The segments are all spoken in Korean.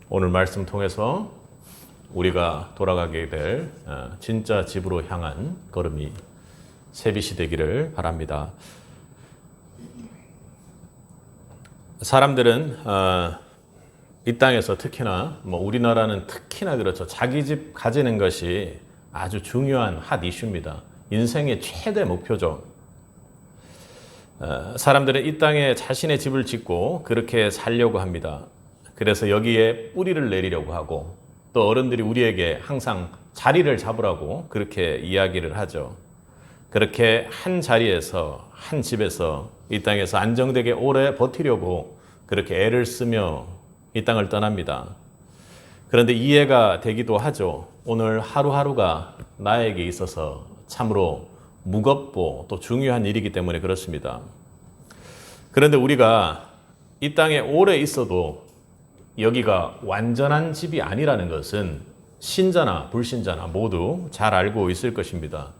오늘 말씀 통해서 우리가 돌아가게 될 진짜 집으로 향한 걸음이 새빛이 되기를 바랍니다. 사람들은 이 땅에서 특히나 우리나라는 특히나 그렇죠. 자기 집 가지는 것이 아주 중요한 핫 이슈입니다. 인생의 최대 목표죠. 사람들은 이 땅에 자신의 집을 짓고 그렇게 살려고 합니다. 그래서 여기에 뿌리를 내리려고 하고 또 어른들이 우리에게 항상 자리를 잡으라고 그렇게 이야기를 하죠. 그렇게 한 자리에서 한 집에서 이 땅에서 안정되게 오래 버티려고 그렇게 애를 쓰며 이 땅을 떠납니다. 그런데 이해가 되기도 하죠. 오늘 하루하루가 나에게 있어서 참으로 무겁고 또 중요한 일이기 때문에 그렇습니다. 그런데 우리가 이 땅에 오래 있어도 여기가 완전한 집이 아니라는 것은 신자나 불신자나 모두 잘 알고 있을 것입니다.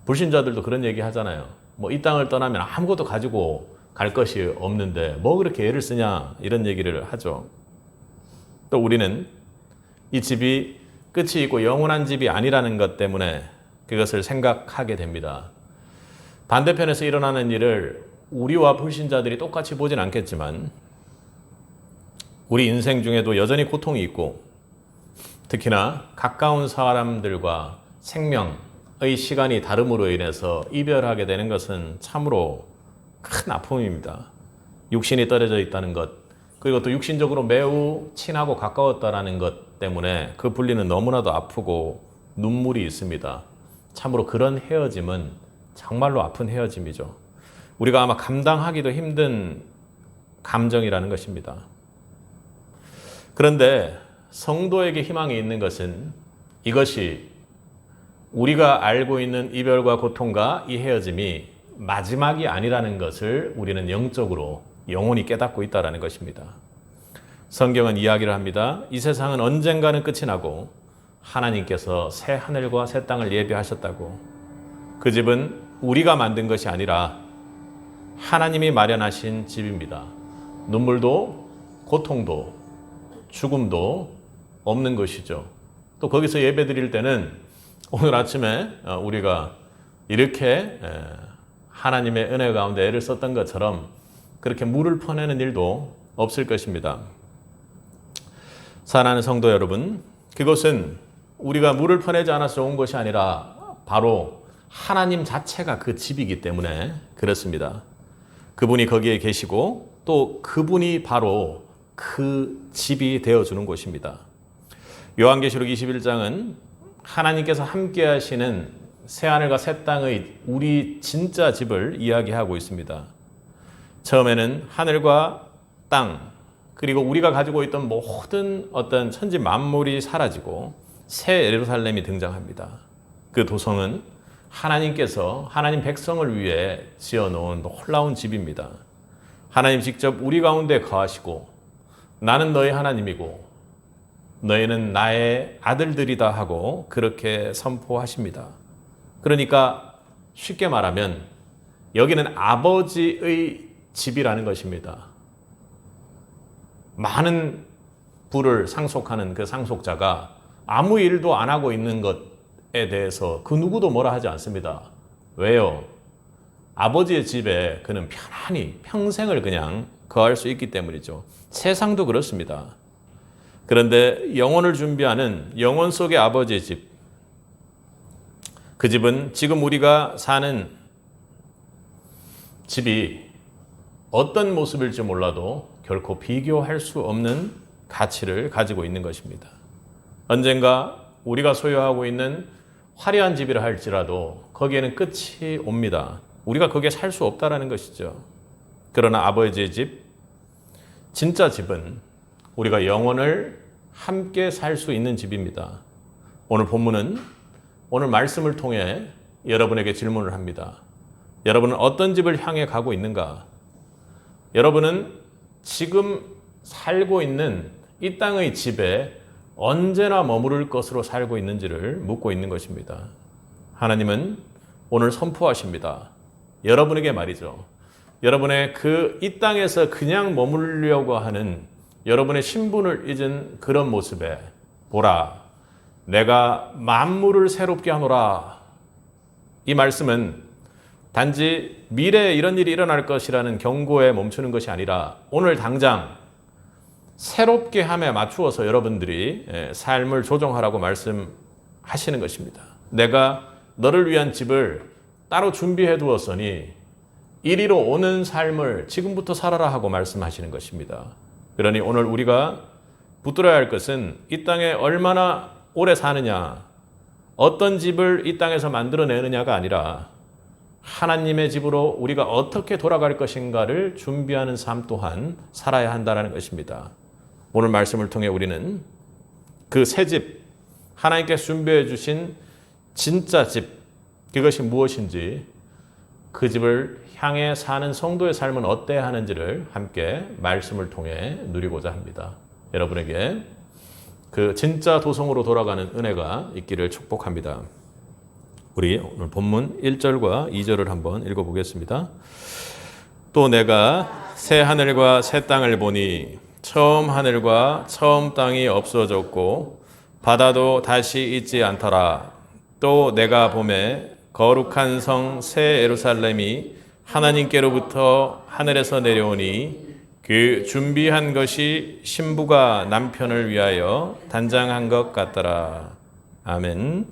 불신자들도 그런 얘기 하잖아요. 이 땅을 떠나면 아무것도 가지고 갈 것이 없는데 뭐 그렇게 애를 쓰냐 이런 얘기를 하죠. 또 우리는 이 집이 끝이 있고 영원한 집이 아니라는 것 때문에 그것을 생각하게 됩니다. 반대편에서 일어나는 일을 우리와 불신자들이 똑같이 보진 않겠지만 우리 인생 중에도 여전히 고통이 있고 특히나 가까운 사람들과 생명의 시간이 다름으로 인해서 이별하게 되는 것은 참으로 큰 아픔입니다. 육신이 떨어져 있다는 것, 그리고 또 육신적으로 매우 친하고 가까웠다는 것 때문에 그 분리는 너무나도 아프고 눈물이 있습니다. 참으로 그런 헤어짐은 정말로 아픈 헤어짐이죠. 우리가 아마 감당하기도 힘든 감정이라는 것입니다. 그런데 성도에게 희망이 있는 것은 이것이 우리가 알고 있는 이별과 고통과 이 헤어짐이 마지막이 아니라는 것을 우리는 영적으로 영원히 깨닫고 있다는 것입니다. 성경은 이야기를 합니다. 이 세상은 언젠가는 끝이 나고 하나님께서 새 하늘과 새 땅을 예비하셨다고. 그 집은 우리가 만든 것이 아니라 하나님이 마련하신 집입니다. 눈물도 고통도 죽음도 없는 것이죠. 또 거기서 예배 드릴 때는 오늘 아침에 우리가 이렇게 하나님의 은혜 가운데 애를 썼던 것처럼 그렇게 물을 퍼내는 일도 없을 것입니다. 사랑하는 성도 여러분, 그것은 우리가 물을 퍼내지 않아서 좋은 것이 아니라 바로 하나님 자체가 그 집이기 때문에 그렇습니다. 그분이 거기에 계시고 또 그분이 바로 그 집이 되어주는 곳입니다. 요한계시록 21장은 하나님께서 함께 하시는 새하늘과 새 땅의 우리 진짜 집을 이야기하고 있습니다. 처음에는 하늘과 땅 그리고 우리가 가지고 있던 모든 어떤 천지 만물이 사라지고 새 예루살렘이 등장합니다. 그 도성은 하나님께서 하나님 백성을 위해 지어놓은 놀라운 집입니다. 하나님 직접 우리 가운데 거하시고 나는 너희 하나님이고 너희는 나의 아들들이다 하고 그렇게 선포하십니다. 그러니까 쉽게 말하면 여기는 아버지의 집이라는 것입니다. 많은 부를 상속하는 그 상속자가 아무 일도 안 하고 있는 것에 대해서 그 누구도 뭐라 하지 않습니다. 왜요? 아버지의 집에 그는 편안히 평생을 그냥 거할 수 있기 때문이죠. 세상도 그렇습니다. 그런데 영혼을 준비하는 영혼 속의 아버지의 집, 그 집은 지금 우리가 사는 집이 어떤 모습일지 몰라도 결코 비교할 수 없는 가치를 가지고 있는 것입니다. 언젠가 우리가 소유하고 있는 화려한 집이라 할지라도 거기에는 끝이 옵니다. 우리가 거기에 살 수 없다라는 것이죠. 그러나 아버지의 집, 진짜 집은 우리가 영원을 함께 살 수 있는 집입니다. 오늘 본문은 오늘 말씀을 통해 여러분에게 질문을 합니다. 여러분은 어떤 집을 향해 가고 있는가? 여러분은 지금 살고 있는 이 땅의 집에 언제나 머무를 것으로 살고 있는지를 묻고 있는 것입니다. 하나님은 오늘 선포하십니다. 여러분에게 말이죠. 여러분의 그 이 땅에서 그냥 머물려고 하는 여러분의 신분을 잊은 그런 모습에 보라, 내가 만물을 새롭게 하노라. 이 말씀은 단지 미래에 이런 일이 일어날 것이라는 경고에 멈추는 것이 아니라 오늘 당장 새롭게 함에 맞추어서 여러분들이 삶을 조정하라고 말씀하시는 것입니다. 내가 너를 위한 집을 따로 준비해 두었으니 이리로 오는 삶을 지금부터 살아라 하고 말씀하시는 것입니다. 그러니 오늘 우리가 붙들어야 할 것은 이 땅에 얼마나 오래 사느냐, 어떤 집을 이 땅에서 만들어내느냐가 아니라 하나님의 집으로 우리가 어떻게 돌아갈 것인가를 준비하는 삶 또한 살아야 한다는 것입니다. 오늘 말씀을 통해 우리는 그 새 집, 하나님께서 준비해 주신 진짜 집, 그것이 무엇인지, 그 집을 향해 사는 성도의 삶은 어때야 하는지를 함께 말씀을 통해 누리고자 합니다. 여러분에게 그 진짜 도성으로 돌아가는 은혜가 있기를 축복합니다. 우리 오늘 본문 1절과 2절을 한번 읽어보겠습니다. 또 내가 새 하늘과 새 땅을 보니 처음 하늘과 처음 땅이 없어졌고 바다도 다시 있지 않더라. 또 내가 보매 거룩한 성 새 예루살렘이 하나님께로부터 하늘에서 내려오니 그 준비한 것이 신부가 남편을 위하여 단장한 것 같더라. 아멘.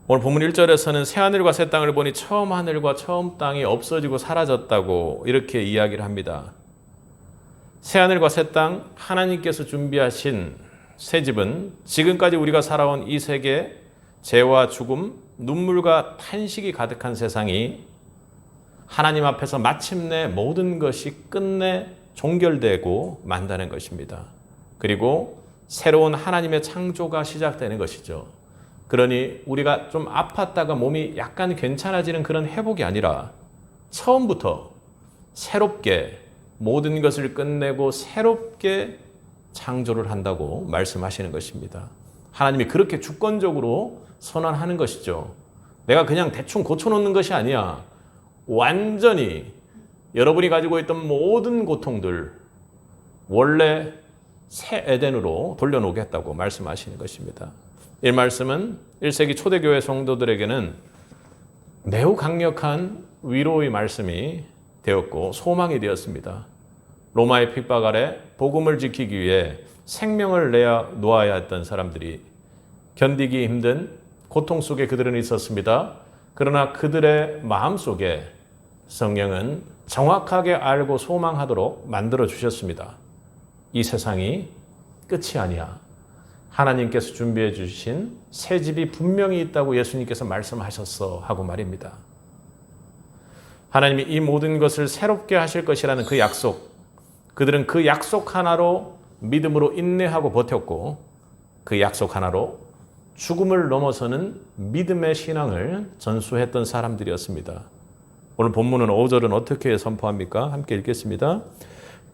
오늘 본문 1절에서는 새 하늘과 새 땅을 보니 처음 하늘과 처음 땅이 없어지고 사라졌다고 이렇게 이야기를 합니다. 새 하늘과 새 땅, 하나님께서 준비하신 새 집은 지금까지 우리가 살아온 이 세계, 죄와 죽음, 눈물과 탄식이 가득한 세상이 하나님 앞에서 마침내 모든 것이 끝내 종결되고 만다는 것입니다. 그리고 새로운 하나님의 창조가 시작되는 것이죠. 그러니 우리가 좀 아팠다가 몸이 약간 괜찮아지는 그런 회복이 아니라 처음부터 새롭게 모든 것을 끝내고 새롭게 창조를 한다고 말씀하시는 것입니다. 하나님이 그렇게 주권적으로 선언하는 것이죠. 내가 그냥 대충 고쳐놓는 것이 아니야. 완전히 여러분이 가지고 있던 모든 고통들 원래 새 에덴으로 돌려놓겠다고 말씀하시는 것입니다. 이 말씀은 1세기 초대교회 성도들에게는 매우 강력한 위로의 말씀이 되었고 소망이 되었습니다. 로마의 핍박 아래 복음을 지키기 위해 생명을 놓아야 했던 사람들이 견디기 힘든 고통 속에 그들은 있었습니다. 그러나 그들의 마음속에 성령은 정확하게 알고 소망하도록 만들어 주셨습니다. 이 세상이 끝이 아니야. 하나님께서 준비해 주신 새 집이 분명히 있다고 예수님께서 말씀하셨어 하고 말입니다. 하나님이 이 모든 것을 새롭게 하실 것이라는 그 약속, 그들은 그 약속 하나로 믿음으로 인내하고 버텼고 그 약속 하나로 죽음을 넘어서는 믿음의 신앙을 전수했던 사람들이었습니다. 오늘 본문은 5절은 어떻게 선포합니까? 함께 읽겠습니다.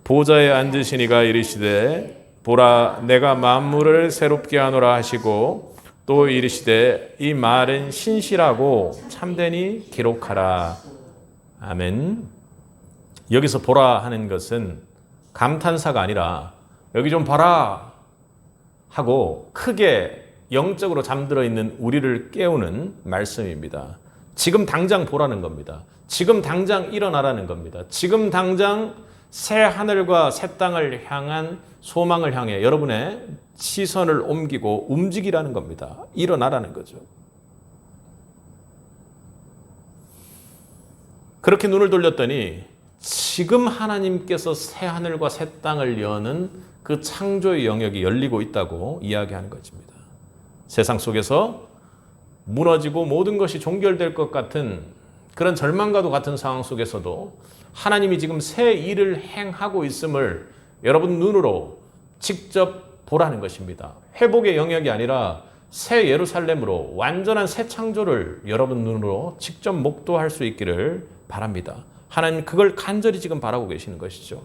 보좌에 앉으신 이가 이르시되 보라 내가 만물을 새롭게 하노라 하시고 또 이르시되 이 말은 신실하고 참되니 기록하라. 아멘. 여기서 보라 하는 것은 감탄사가 아니라 여기 좀 봐라 하고 크게 영적으로 잠들어 있는 우리를 깨우는 말씀입니다. 지금 당장 보라는 겁니다. 지금 당장 일어나라는 겁니다. 지금 당장 새 하늘과 새 땅을 향한 소망을 향해 여러분의 시선을 옮기고 움직이라는 겁니다. 일어나라는 거죠. 그렇게 눈을 돌렸더니 지금 하나님께서 새 하늘과 새 땅을 여는 그 창조의 영역이 열리고 있다고 이야기하는 것입니다. 세상 속에서 무너지고 모든 것이 종결될 것 같은 그런 절망과도 같은 상황 속에서도 하나님이 지금 새 일을 행하고 있음을 여러분 눈으로 직접 보라는 것입니다. 회복의 영역이 아니라 새 예루살렘으로 완전한 새 창조를 여러분 눈으로 직접 목도할 수 있기를 바랍니다. 하나님 그걸 간절히 지금 바라고 계시는 것이죠.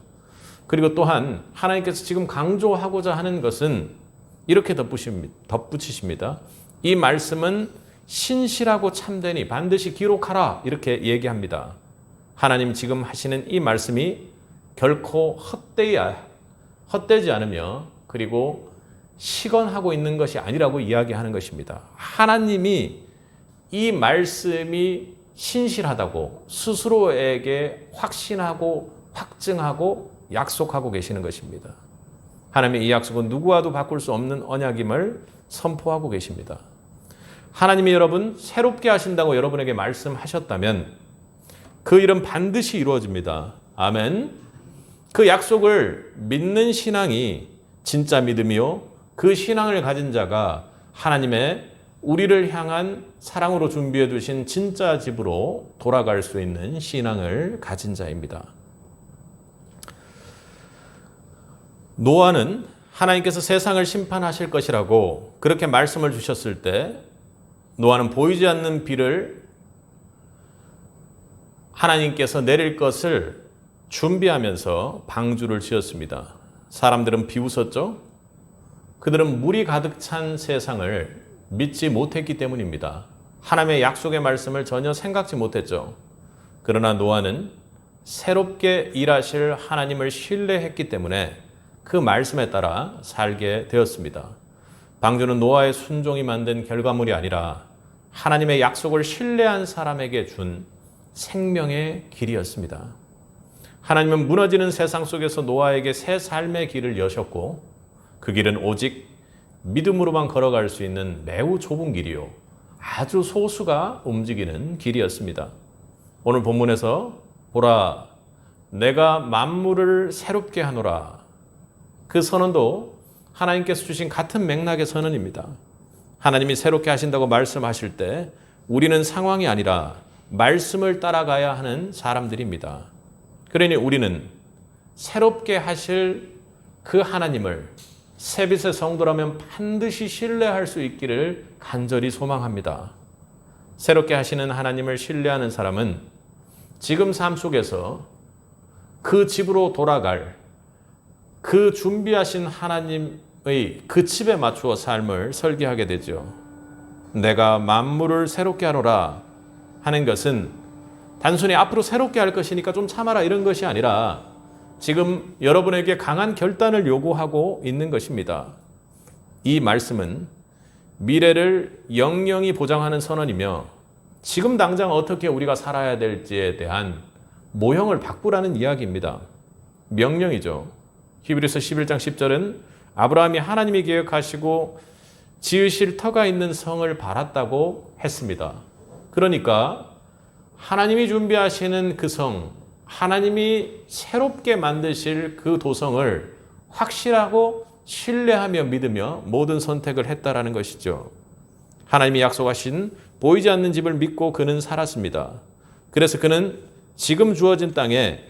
그리고 또한 하나님께서 지금 강조하고자 하는 것은 이렇게 덧붙이십니다. 이 말씀은 신실하고 참되니 반드시 기록하라 이렇게 얘기합니다. 하나님 지금 하시는 이 말씀이 결코 헛되지 않으며 그리고 시건하고 있는 것이 아니라고 이야기하는 것입니다. 하나님이 이 말씀이 신실하다고 스스로에게 확신하고 확증하고 약속하고 계시는 것입니다. 하나님의 이 약속은 누구와도 바꿀 수 없는 언약임을 선포하고 계십니다. 하나님이 여러분 새롭게 하신다고 여러분에게 말씀하셨다면 그 일은 반드시 이루어집니다. 아멘. 그 약속을 믿는 신앙이 진짜 믿음이요. 그 신앙을 가진 자가 하나님의 우리를 향한 사랑으로 준비해 두신 진짜 집으로 돌아갈 수 있는 신앙을 가진 자입니다. 노아는 하나님께서 세상을 심판하실 것이라고 그렇게 말씀을 주셨을 때 노아는 보이지 않는 비를 하나님께서 내릴 것을 준비하면서 방주를 지었습니다. 사람들은 비웃었죠? 그들은 물이 가득 찬 세상을 믿지 못했기 때문입니다. 하나님의 약속의 말씀을 전혀 생각지 못했죠. 그러나 노아는 새롭게 일하실 하나님을 신뢰했기 때문에 그 말씀에 따라 살게 되었습니다. 방주는 노아의 순종이 만든 결과물이 아니라 하나님의 약속을 신뢰한 사람에게 준 생명의 길이었습니다. 하나님은 무너지는 세상 속에서 노아에게 새 삶의 길을 여셨고 그 길은 오직 믿음으로만 걸어갈 수 있는 매우 좁은 길이요. 아주 소수가 움직이는 길이었습니다. 오늘 본문에서 보라, 내가 만물을 새롭게 하노라. 그 선언도 하나님께서 주신 같은 맥락의 선언입니다. 하나님이 새롭게 하신다고 말씀하실 때 우리는 상황이 아니라 말씀을 따라가야 하는 사람들입니다. 그러니 우리는 새롭게 하실 그 하나님을 세빛의 성도라면 반드시 신뢰할 수 있기를 간절히 소망합니다. 새롭게 하시는 하나님을 신뢰하는 사람은 지금 삶 속에서 그 집으로 돌아갈 그 준비하신 하나님의 그 집에 맞추어 삶을 설계하게 되죠. 내가 만물을 새롭게 하노라 하는 것은 단순히 앞으로 새롭게 할 것이니까 좀 참아라 이런 것이 아니라 지금 여러분에게 강한 결단을 요구하고 있는 것입니다. 이 말씀은 미래를 영영히 보장하는 선언이며 지금 당장 어떻게 우리가 살아야 될지에 대한 모형을 바꾸라는 이야기입니다. 명령이죠. 히브리서 11장 10절은 아브라함이 하나님이 계획하시고 지으실 터가 있는 성을 바랐다고 했습니다. 그러니까 하나님이 준비하시는 그 성, 하나님이 새롭게 만드실 그 도성을 확실하고 신뢰하며 믿으며 모든 선택을 했다라는 것이죠. 하나님이 약속하신 보이지 않는 집을 믿고 그는 살았습니다. 그래서 그는 지금 주어진 땅에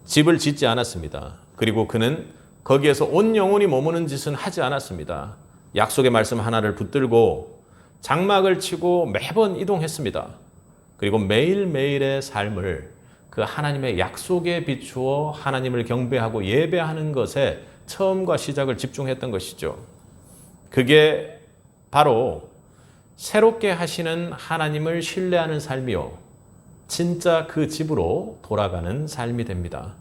집을 짓지 않았습니다. 그리고 그는 거기에서 온 영혼이 머무는 짓은 하지 않았습니다. 약속의 말씀 하나를 붙들고 장막을 치고 매번 이동했습니다. 그리고 매일매일의 삶을 그 하나님의 약속에 비추어 하나님을 경배하고 예배하는 것에 처음과 시작을 집중했던 것이죠. 그게 바로 새롭게 하시는 하나님을 신뢰하는 삶이요. 진짜 그 집으로 돌아가는 삶이 됩니다.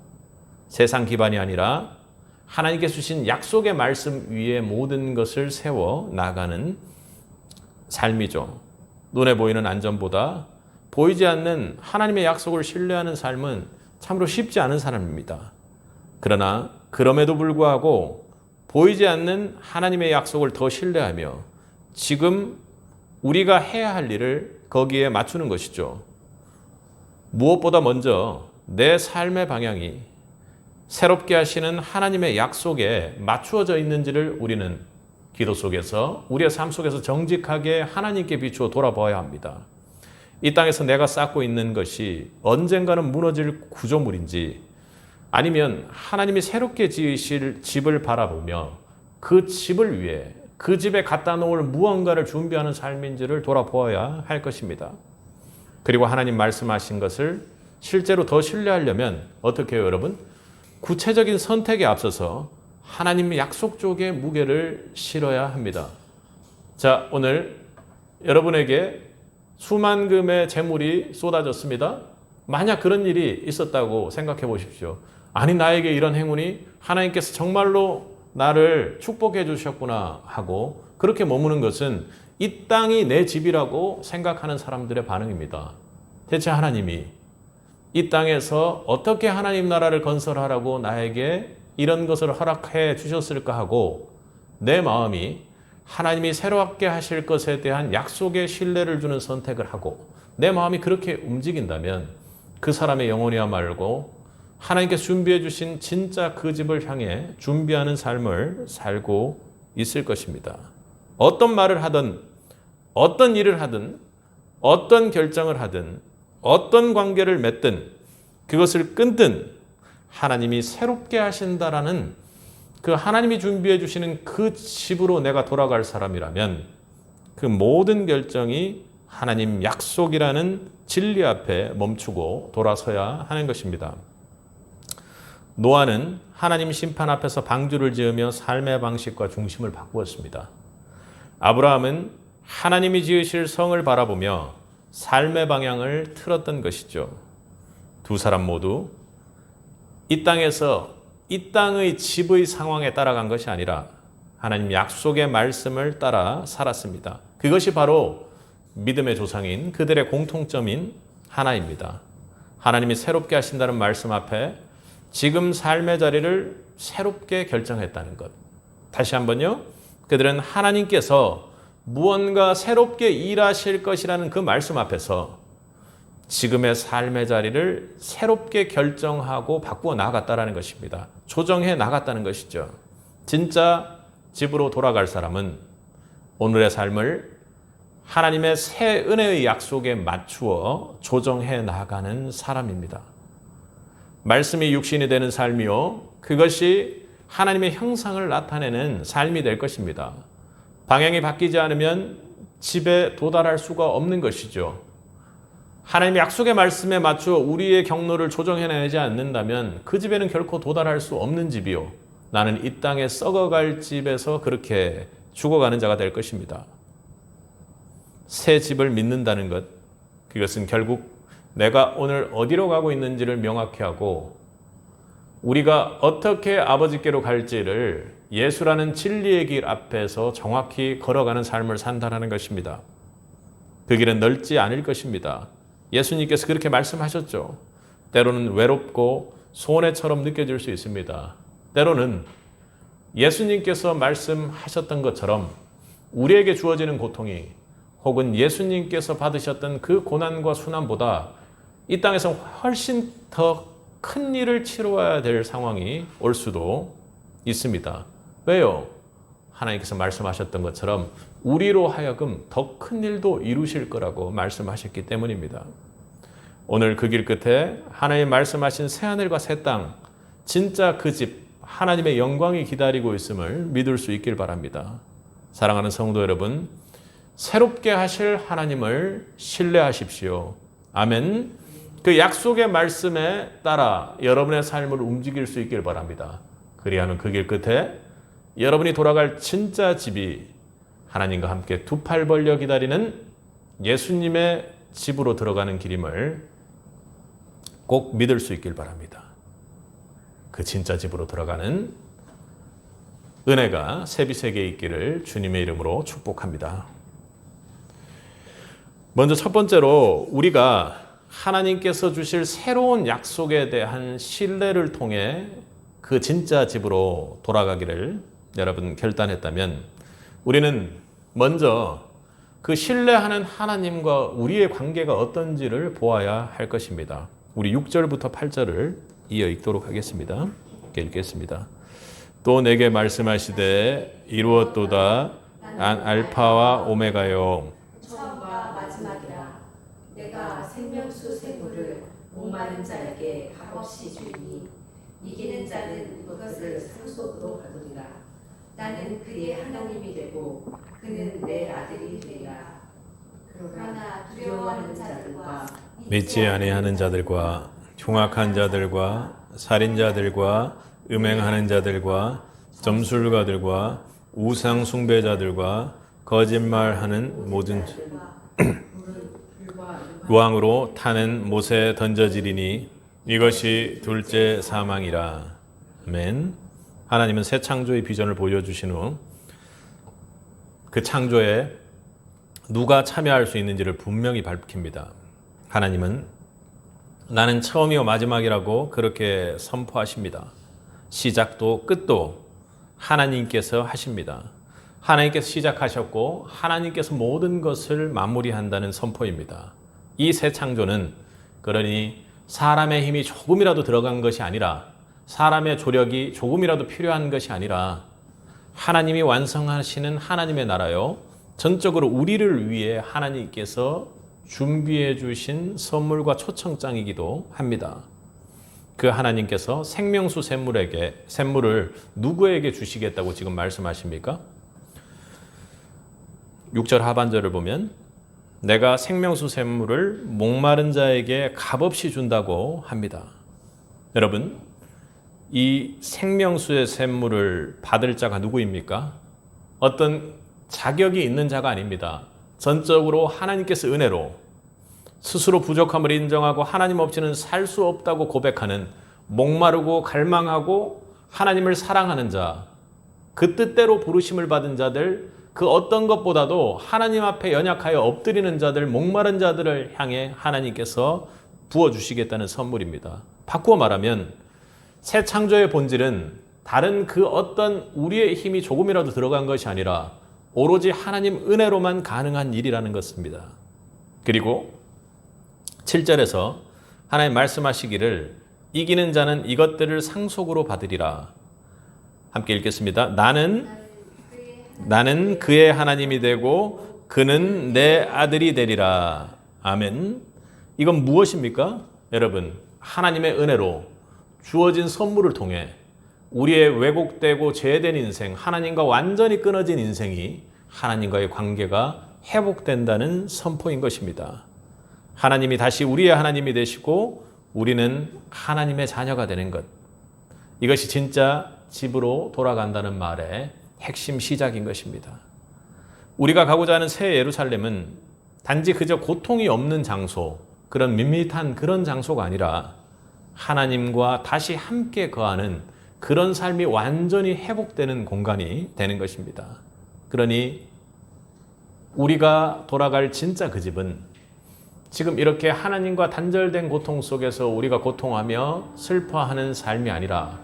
세상 기반이 아니라 하나님께서 주신 약속의 말씀 위에 모든 것을 세워 나가는 삶이죠. 눈에 보이는 안전보다 보이지 않는 하나님의 약속을 신뢰하는 삶은 참으로 쉽지 않은 사람입니다. 그러나 그럼에도 불구하고 보이지 않는 하나님의 약속을 더 신뢰하며 지금 우리가 해야 할 일을 거기에 맞추는 것이죠. 무엇보다 먼저 내 삶의 방향이 새롭게 하시는 하나님의 약속에 맞추어져 있는지를 우리는 기도 속에서 우리의 삶 속에서 정직하게 하나님께 비추어 돌아봐야 합니다. 이 땅에서 내가 쌓고 있는 것이 언젠가는 무너질 구조물인지 아니면 하나님이 새롭게 지으실 집을 바라보며 그 집을 위해 그 집에 갖다 놓을 무언가를 준비하는 삶인지를 돌아보아야 할 것입니다. 그리고 하나님 말씀하신 것을 실제로 더 신뢰하려면 어떻게 해요, 여러분? 구체적인 선택에 앞서서 하나님의 약속 쪽에 무게를 실어야 합니다. 자, 오늘 여러분에게 수만금의 재물이 쏟아졌습니다. 만약 그런 일이 있었다고 생각해 보십시오. 아니, 나에게 이런 행운이 하나님께서 정말로 나를 축복해 주셨구나 하고 그렇게 머무는 것은 이 땅이 내 집이라고 생각하는 사람들의 반응입니다. 대체 하나님이 이 땅에서 어떻게 하나님 나라를 건설하라고 나에게 이런 것을 허락해 주셨을까 하고 내 마음이 하나님이 새롭게 하실 것에 대한 약속에 신뢰를 주는 선택을 하고 내 마음이 그렇게 움직인다면 그 사람의 영혼이야말로 하나님께서 준비해 주신 진짜 그 집을 향해 준비하는 삶을 살고 있을 것입니다. 어떤 말을 하든 어떤 일을 하든 어떤 결정을 하든 어떤 관계를 맺든 그것을 끊든 하나님이 새롭게 하신다라는 그 하나님이 준비해 주시는 그 집으로 내가 돌아갈 사람이라면 그 모든 결정이 하나님 약속이라는 진리 앞에 멈추고 돌아서야 하는 것입니다. 노아는 하나님 심판 앞에서 방주를 지으며 삶의 방식과 중심을 바꾸었습니다. 아브라함은 하나님이 지으실 성을 바라보며 삶의 방향을 틀었던 것이죠. 두 사람 모두 이 땅에서 이 땅의 집의 상황에 따라간 것이 아니라 하나님 약속의 말씀을 따라 살았습니다. 그것이 바로 믿음의 조상인 그들의 공통점인 하나입니다. 하나님이 새롭게 하신다는 말씀 앞에 지금 삶의 자리를 새롭게 결정했다는 것. 다시 한번요. 그들은 하나님께서 무언가 새롭게 일하실 것이라는 그 말씀 앞에서 지금의 삶의 자리를 새롭게 결정하고 바꾸어 나갔다는 것입니다. 조정해 나갔다는 것이죠. 진짜 집으로 돌아갈 사람은 오늘의 삶을 하나님의 새 은혜의 약속에 맞추어 조정해 나가는 사람입니다. 말씀이 육신이 되는 삶이요. 그것이 하나님의 형상을 나타내는 삶이 될 것입니다. 방향이 바뀌지 않으면 집에 도달할 수가 없는 것이죠. 하나님의 약속의 말씀에 맞추어 우리의 경로를 조정해내지 않는다면 그 집에는 결코 도달할 수 없는 집이요. 나는 이 땅에 썩어갈 집에서 그렇게 죽어가는 자가 될 것입니다. 새 집을 믿는다는 것, 그것은 결국 내가 오늘 어디로 가고 있는지를 명확히 하고 우리가 어떻게 아버지께로 갈지를 예수라는 진리의 길 앞에서 정확히 걸어가는 삶을 산다는 것입니다. 그 길은 넓지 않을 것입니다. 예수님께서 그렇게 말씀하셨죠. 때로는 외롭고 소원처럼 느껴질 수 있습니다. 때로는 예수님께서 말씀하셨던 것처럼 우리에게 주어지는 고통이 혹은 예수님께서 받으셨던 그 고난과 순환보다 이 땅에서 훨씬 더 큰 일을 치러야 될 상황이 올 수도 있습니다. 왜요? 하나님께서 말씀하셨던 것처럼 우리로 하여금 더 큰 일도 이루실 거라고 말씀하셨기 때문입니다. 오늘 그 길 끝에 하나님 말씀하신 새하늘과 새 땅, 진짜 그 집, 하나님의 영광이 기다리고 있음을 믿을 수 있길 바랍니다. 사랑하는 성도 여러분, 새롭게 하실 하나님을 신뢰하십시오. 아멘. 그 약속의 말씀에 따라 여러분의 삶을 움직일 수 있길 바랍니다. 그리하면 그 길 끝에 여러분이 돌아갈 진짜 집이 하나님과 함께 두 팔 벌려 기다리는 예수님의 집으로 들어가는 길임을 꼭 믿을 수 있길 바랍니다. 그 진짜 집으로 들어가는 은혜가 세비세계에 있기를 주님의 이름으로 축복합니다. 먼저 첫 번째로 우리가 하나님께서 주실 새로운 약속에 대한 신뢰를 통해 그 진짜 집으로 돌아가기를 여러분 결단했다면 우리는 먼저 그 신뢰하는 하나님과 우리의 관계가 어떤지를 보아야 할 것입니다. 우리 6절부터 8절을 이어 읽도록 하겠습니다. 읽겠습니다. 또 내게 말씀하시되 이루었도다. 난 알파와 오메가요. 처음과 마지막이라. 내가 생명수 생물을 목마른 자에게 값없이 주리니 이기는 자는 그것을 상속으로 받으리라. 나는 그의 하나님이 되고 그는 내 아들이 되리라. 그러나 두려워하는 자들과 믿지 아니하는 자들과 흉악한 자들과 살인자들과 음행하는 자들과 점술가들과 우상 숭배자들과 거짓말하는 모든 유황으로 타는 못에 던져지리니 이것이 둘째 사망이라. 아멘. 하나님은 새 창조의 비전을 보여주신 후 그 창조에 누가 참여할 수 있는지를 분명히 밝힙니다. 하나님은 나는 처음이요 마지막이라고 그렇게 선포하십니다. 시작도 끝도 하나님께서 하십니다. 하나님께서 시작하셨고 하나님께서 모든 것을 마무리한다는 선포입니다. 이 새 창조는 그러니 사람의 힘이 조금이라도 들어간 것이 아니라, 사람의 조력이 조금이라도 필요한 것이 아니라 하나님이 완성하시는 하나님의 나라요, 전적으로 우리를 위해 하나님께서 준비해 주신 선물과 초청장이기도 합니다. 그 하나님께서 생명수 샘물을 누구에게 주시겠다고 지금 말씀하십니까? 6절 하반절을 보면 내가 생명수 샘물을 목마른 자에게 값없이 준다고 합니다. 여러분, 이 생명수의 샘물을 받을 자가 누구입니까? 어떤 자격이 있는 자가 아닙니다. 전적으로 하나님께서 은혜로 스스로 부족함을 인정하고 하나님 없이는 살 수 없다고 고백하는, 목마르고 갈망하고 하나님을 사랑하는 자, 그 뜻대로 부르심을 받은 자들, 그 어떤 것보다도 하나님 앞에 연약하여 엎드리는 자들, 목마른 자들을 향해 하나님께서 부어주시겠다는 선물입니다. 바꾸어 말하면 새 창조의 본질은 다른 그 어떤 우리의 힘이 조금이라도 들어간 것이 아니라 오로지 하나님 은혜로만 가능한 일이라는 것입니다. 그리고 7절에서 하나님 말씀하시기를 이기는 자는 이것들을 상속으로 받으리라. 함께 읽겠습니다. 나는 그의 하나님이 되고 그는 내 아들이 되리라. 아멘. 이건 무엇입니까? 여러분, 하나님의 은혜로 주어진 선물을 통해 우리의 왜곡되고 죄된 인생, 하나님과 완전히 끊어진 인생이 하나님과의 관계가 회복된다는 선포인 것입니다. 하나님이 다시 우리의 하나님이 되시고 우리는 하나님의 자녀가 되는 것. 이것이 진짜 집으로 돌아간다는 말의 핵심 시작인 것입니다. 우리가 가고자 하는 새 예루살렘은 단지 그저 고통이 없는 장소, 그런 밋밋한 그런 장소가 아니라 하나님과 다시 함께 거하는 그런 삶이 완전히 회복되는 공간이 되는 것입니다. 그러니 우리가 돌아갈 진짜 그 집은 지금 이렇게 하나님과 단절된 고통 속에서 우리가 고통하며 슬퍼하는 삶이 아니라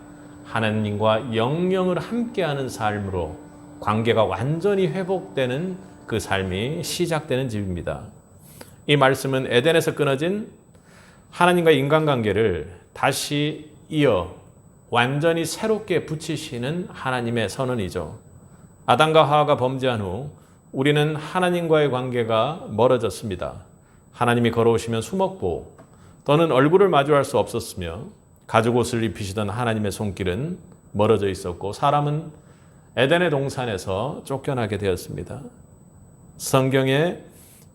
하나님과 영영을 함께하는 삶으로 관계가 완전히 회복되는 그 삶이 시작되는 집입니다. 이 말씀은 에덴에서 끊어진 하나님과 인간관계를 다시 이어 완전히 새롭게 붙이시는 하나님의 선언이죠. 아담과 하와가 범죄한 후 우리는 하나님과의 관계가 멀어졌습니다. 하나님이 걸어오시면 수먹보 또는 얼굴을 마주할 수 없었으며 가죽옷을 입히시던 하나님의 손길은 멀어져 있었고 사람은 에덴의 동산에서 쫓겨나게 되었습니다. 성경의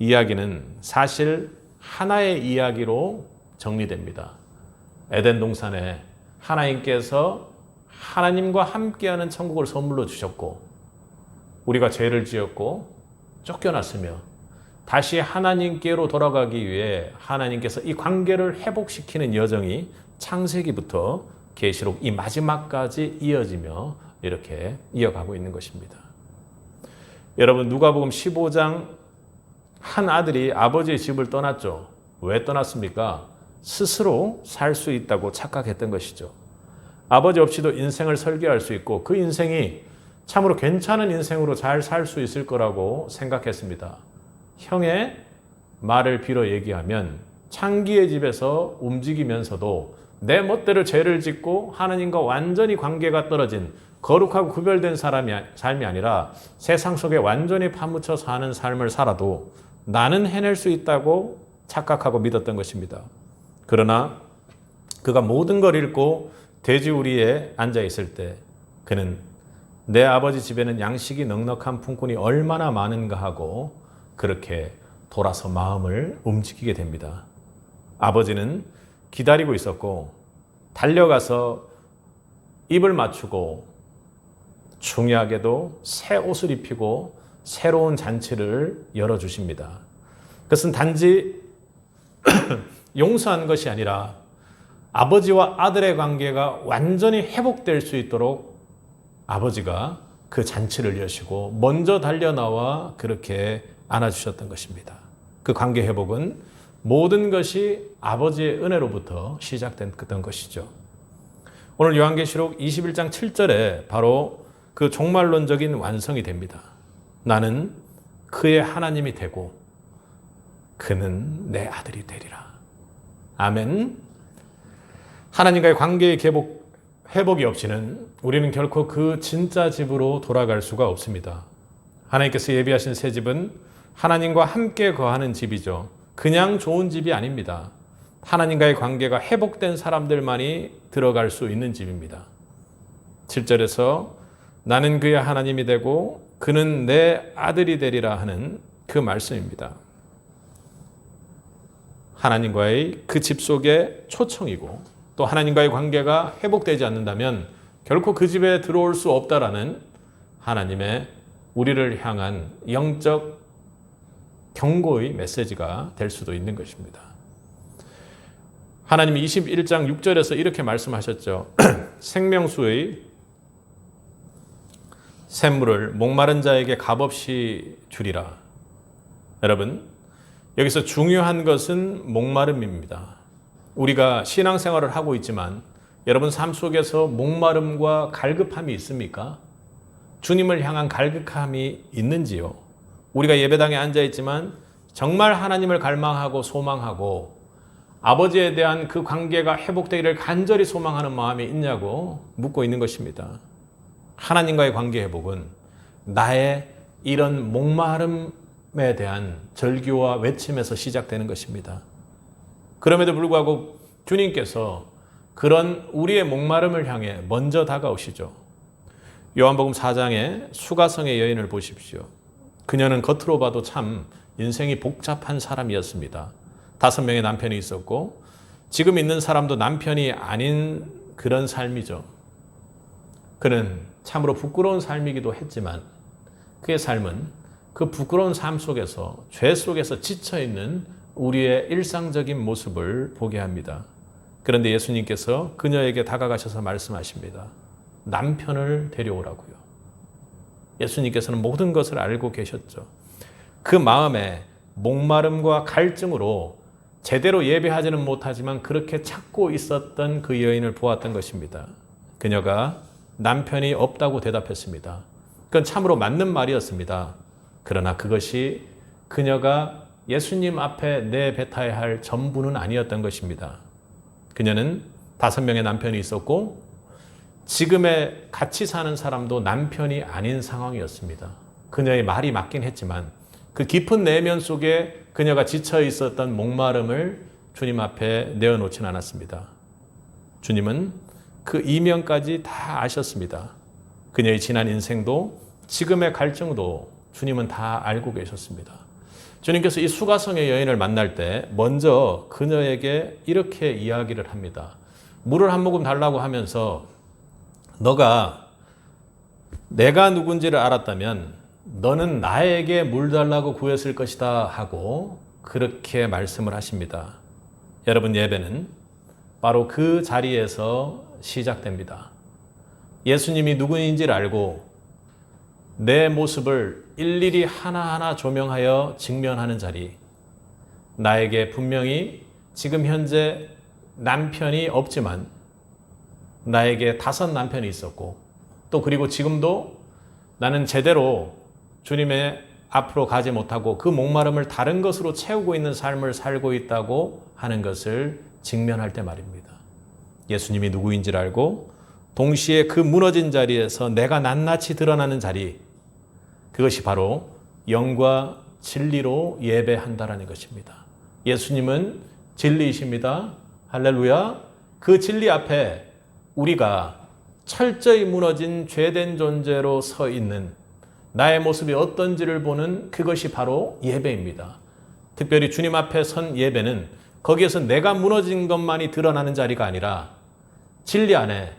이야기는 사실 하나의 이야기로 정리됩니다. 에덴 동산에 하나님께서 하나님과 함께하는 천국을 선물로 주셨고 우리가 죄를 지었고 쫓겨났으며 다시 하나님께로 돌아가기 위해 하나님께서 이 관계를 회복시키는 여정이 창세기부터 계시록 이 마지막까지 이어지며 이렇게 이어가고 있는 것입니다. 여러분, 누가복음 15장 한 아들이 아버지의 집을 떠났죠. 왜 떠났습니까? 스스로 살 수 있다고 착각했던 것이죠. 아버지 없이도 인생을 설계할 수 있고 그 인생이 참으로 괜찮은 인생으로 잘 살 수 있을 거라고 생각했습니다. 형의 말을 빌어 얘기하면 창기의 집에서 움직이면서도 내 멋대로 죄를 짓고 하나님과 완전히 관계가 떨어진 거룩하고 구별된 삶이 아니라 세상 속에 완전히 파묻혀 사는 삶을 살아도 나는 해낼 수 있다고 착각하고 믿었던 것입니다. 그러나 그가 모든 걸 잃고 돼지우리에 앉아 있을 때 그는 내 아버지 집에는 양식이 넉넉한 품꾼이 얼마나 많은가 하고 그렇게 돌아서 마음을 움직이게 됩니다. 아버지는 기다리고 있었고 달려가서 입을 맞추고 중요하게도 새 옷을 입히고 새로운 잔치를 열어주십니다. 그것은 단지 용서한 것이 아니라 아버지와 아들의 관계가 완전히 회복될 수 있도록 아버지가 그 잔치를 여시고 먼저 달려나와 그렇게 안아주셨던 것입니다. 그 관계 회복은 모든 것이 아버지의 은혜로부터 시작됐던 것이죠. 오늘 요한계시록 21장 7절에 바로 그 종말론적인 완성이 됩니다. 나는 그의 하나님이 되고 그는 내 아들이 되리라. 아멘. 하나님과의 관계의 회복이 없이는 우리는 결코 그 진짜 집으로 돌아갈 수가 없습니다. 하나님께서 예비하신 새 집은 하나님과 함께 거하는 집이죠. 그냥 좋은 집이 아닙니다. 하나님과의 관계가 회복된 사람들만이 들어갈 수 있는 집입니다. 7절에서 나는 그의 하나님이 되고 그는 내 아들이 되리라 하는 그 말씀입니다. 하나님과의 그 집 속에 초청이고 또 하나님과의 관계가 회복되지 않는다면 결코 그 집에 들어올 수 없다라는 하나님의 우리를 향한 영적 경고의 메시지가 될 수도 있는 것입니다. 하나님이 21장 6절에서 이렇게 말씀하셨죠. 생명수의 샘물을 목마른 자에게 값없이 주리라. 여러분, 여기서 중요한 것은 목마름입니다. 우리가 신앙생활을 하고 있지만 여러분 삶 속에서 목마름과 갈급함이 있습니까? 주님을 향한 갈급함이 있는지요? 우리가 예배당에 앉아 있지만 정말 하나님을 갈망하고 소망하고 아버지에 대한 그 관계가 회복되기를 간절히 소망하는 마음이 있냐고 묻고 있는 것입니다. 하나님과의 관계 회복은 나의 이런 목마름에 대한 절규와 외침에서 시작되는 것입니다. 그럼에도 불구하고 주님께서 그런 우리의 목마름을 향해 먼저 다가오시죠. 요한복음 4장의 수가성의 여인을 보십시오. 그녀는 겉으로 봐도 참 인생이 복잡한 사람이었습니다. 5명의 남편이 있었고 지금 있는 사람도 남편이 아닌 그런 삶이죠. 그는 참으로 부끄러운 삶이기도 했지만 그의 삶은 그 부끄러운 삶 속에서 죄 속에서 지쳐있는 우리의 일상적인 모습을 보게 합니다. 그런데 예수님께서 그녀에게 다가가셔서 말씀하십니다. 남편을 데려오라고요. 예수님께서는 모든 것을 알고 계셨죠. 그 마음에 목마름과 갈증으로 제대로 예배하지는 못하지만 그렇게 찾고 있었던 그 여인을 보았던 것입니다. 그녀가 남편이 없다고 대답했습니다. 그건 참으로 맞는 말이었습니다. 그러나 그것이 그녀가 예수님 앞에 내뱉어야 할 전부는 아니었던 것입니다. 그녀는 5명의 남편이 있었고 지금의 같이 사는 사람도 남편이 아닌 상황이었습니다. 그녀의 말이 맞긴 했지만 그 깊은 내면 속에 그녀가 지쳐 있었던 목마름을 주님 앞에 내어놓지는 않았습니다. 주님은 그 이면까지 다 아셨습니다. 그녀의 지난 인생도 지금의 갈증도 주님은 다 알고 계셨습니다. 주님께서 이 수가성의 여인을 만날 때 먼저 그녀에게 이렇게 이야기를 합니다. 물을 한 모금 달라고 하면서 너가 내가 누군지를 알았다면 너는 나에게 물 달라고 구했을 것이다 하고 그렇게 말씀을 하십니다. 여러분, 예배는 바로 그 자리에서 시작됩니다. 예수님이 누구인지를 알고 내 모습을 일일이 하나하나 조명하여 직면하는 자리. 나에게 분명히 지금 현재 남편이 없지만 나에게 5 남편이 있었고 또 그리고 지금도 나는 제대로 주님의 앞으로 가지 못하고 그 목마름을 다른 것으로 채우고 있는 삶을 살고 있다고 하는 것을 직면할 때 말입니다. 예수님이 누구인지를 알고 동시에 그 무너진 자리에서 내가 낱낱이 드러나는 자리, 그것이 바로 영과 진리로 예배한다라는 것입니다. 예수님은 진리이십니다. 할렐루야. 그 진리 앞에 우리가 철저히 무너진 죄된 존재로 서 있는 나의 모습이 어떤지를 보는 그것이 바로 예배입니다. 특별히 주님 앞에 선 예배는 거기에서 내가 무너진 것만이 드러나는 자리가 아니라 진리 안에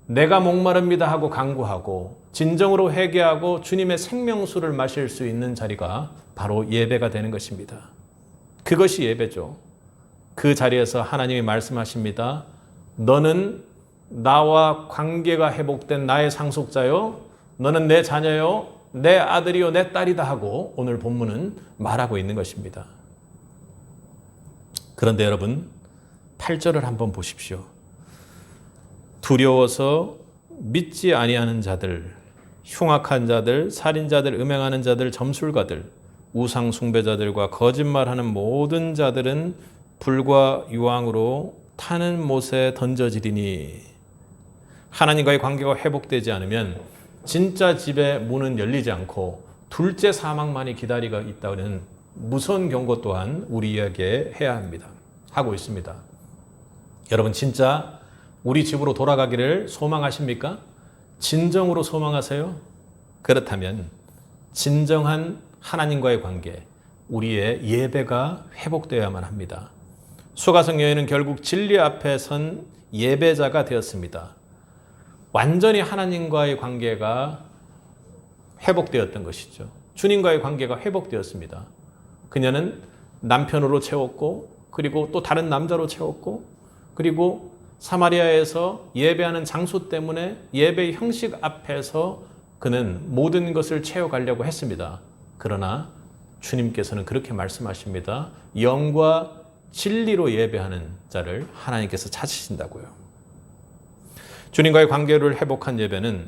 내가 목마릅니다 하고 간구하고 진정으로 회개하고 주님의 생명수를 마실 수 있는 자리가 바로 예배가 되는 것입니다. 그것이 예배죠. 그 자리에서 하나님이 말씀하십니다. 너는 나와 관계가 회복된 나의 상속자요. 너는 내 자녀요. 내 아들이요. 내 딸이다 하고 오늘 본문은 말하고 있는 것입니다. 그런데 여러분 8절을 한번 보십시오. 두려워서 믿지 아니하는 자들, 흉악한 자들, 살인자들, 음행하는 자들, 점술가들, 우상 숭배자들과 거짓말하는 모든 자들은 불과 유황으로 타는 못에 던져지리니. 하나님과의 관계가 회복되지 않으면 진짜 집의 문은 열리지 않고 둘째 사망만이 기다리고 있다는 무서운 경고 또한 우리에게 해야 합니다. 하고 있습니다. 여러분 진짜 우리 집으로 돌아가기를 소망하십니까? 진정으로 소망하세요? 그렇다면 진정한 하나님과의 관계, 우리의 예배가 회복되어야만 합니다. 수가성 여인은 결국 진리 앞에 선 예배자가 되었습니다. 완전히 하나님과의 관계가 회복되었던 것이죠. 주님과의 관계가 회복되었습니다. 그녀는 남편으로 채웠고 그리고 또 다른 남자로 채웠고 그리고 사마리아에서 예배하는 장소 때문에 예배 형식 앞에서 그는 모든 것을 채워가려고 했습니다. 그러나 주님께서는 그렇게 말씀하십니다. 영과 진리로 예배하는 자를 하나님께서 찾으신다고요. 주님과의 관계를 회복한 예배는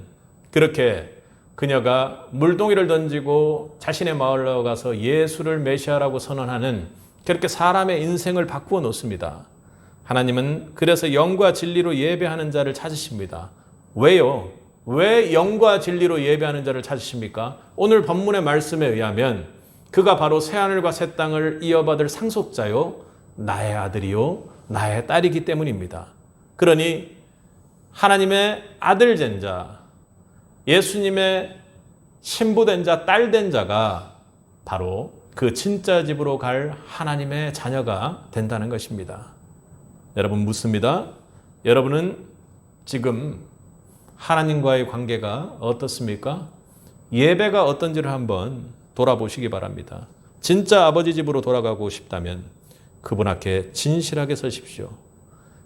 그렇게 그녀가 물동이를 던지고 자신의 마을로 가서 예수를 메시아라고 선언하는 그렇게 사람의 인생을 바꾸어 놓습니다. 하나님은 그래서 영과 진리로 예배하는 자를 찾으십니다. 왜요? 왜 영과 진리로 예배하는 자를 찾으십니까? 오늘 본문의 말씀에 의하면 그가 바로 새하늘과 새 땅을 이어받을 상속자요 나의 아들이요 나의 딸이기 때문입니다. 그러니 하나님의 아들 된 자, 예수님의 신부된 자, 딸된 자가 바로 그 진짜 집으로 갈 하나님의 자녀가 된다는 것입니다. 여러분 묻습니다. 여러분은 지금 하나님과의 관계가 어떻습니까? 예배가 어떤지를 한번 돌아보시기 바랍니다. 진짜 아버지 집으로 돌아가고 싶다면 그분 앞에 진실하게 서십시오.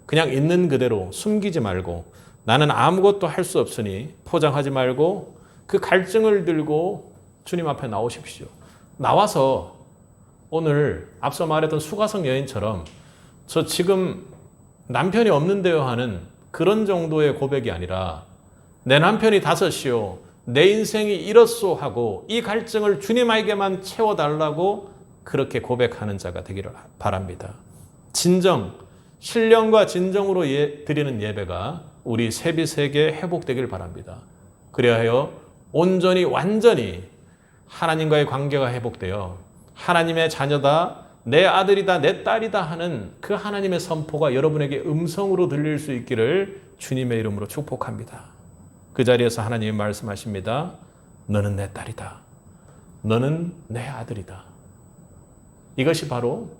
그냥 있는 그대로 숨기지 말고 나는 아무것도 할 수 없으니 포장하지 말고 그 갈증을 들고 주님 앞에 나오십시오. 나와서 오늘 앞서 말했던 수가성 여인처럼 저 지금 남편이 없는데요 하는 그런 정도의 고백이 아니라 내 남편이 다섯이요 내 인생이 이렇소 하고 이 갈증을 주님에게만 채워달라고 그렇게 고백하는 자가 되기를 바랍니다. 진정, 신령과 진정으로 드리는 예배가 우리 세비세계에 회복되길 바랍니다. 그리하여 온전히 완전히 하나님과의 관계가 회복되어 하나님의 자녀다, 내 아들이다, 내 딸이다 하는 그 하나님의 선포가 여러분에게 음성으로 들릴 수 있기를 주님의 이름으로 축복합니다. 그 자리에서 하나님이 말씀하십니다. 너는 내 딸이다. 너는 내 아들이다. 이것이 바로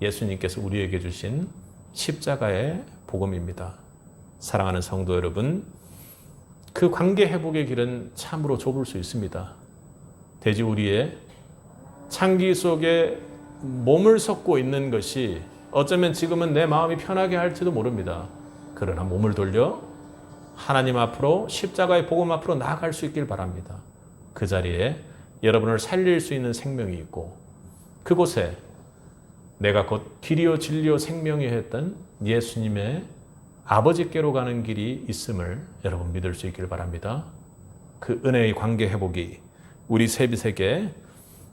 예수님께서 우리에게 주신 십자가의 복음입니다. 사랑하는 성도 여러분, 그 관계 회복의 길은 참으로 좁을 수 있습니다. 대지 우리의 창기 속에 몸을 섞고 있는 것이 어쩌면 지금은 내 마음이 편하게 할지도 모릅니다. 그러나 몸을 돌려 하나님 앞으로 십자가의 복음 앞으로 나아갈 수 있길 바랍니다. 그 자리에 여러분을 살릴 수 있는 생명이 있고 그곳에 내가 곧 길이요 진리요 생명이요 했던 예수님의 아버지께로 가는 길이 있음을 여러분 믿을 수 있길 바랍니다. 그 은혜의 관계 회복이 우리 세비세계에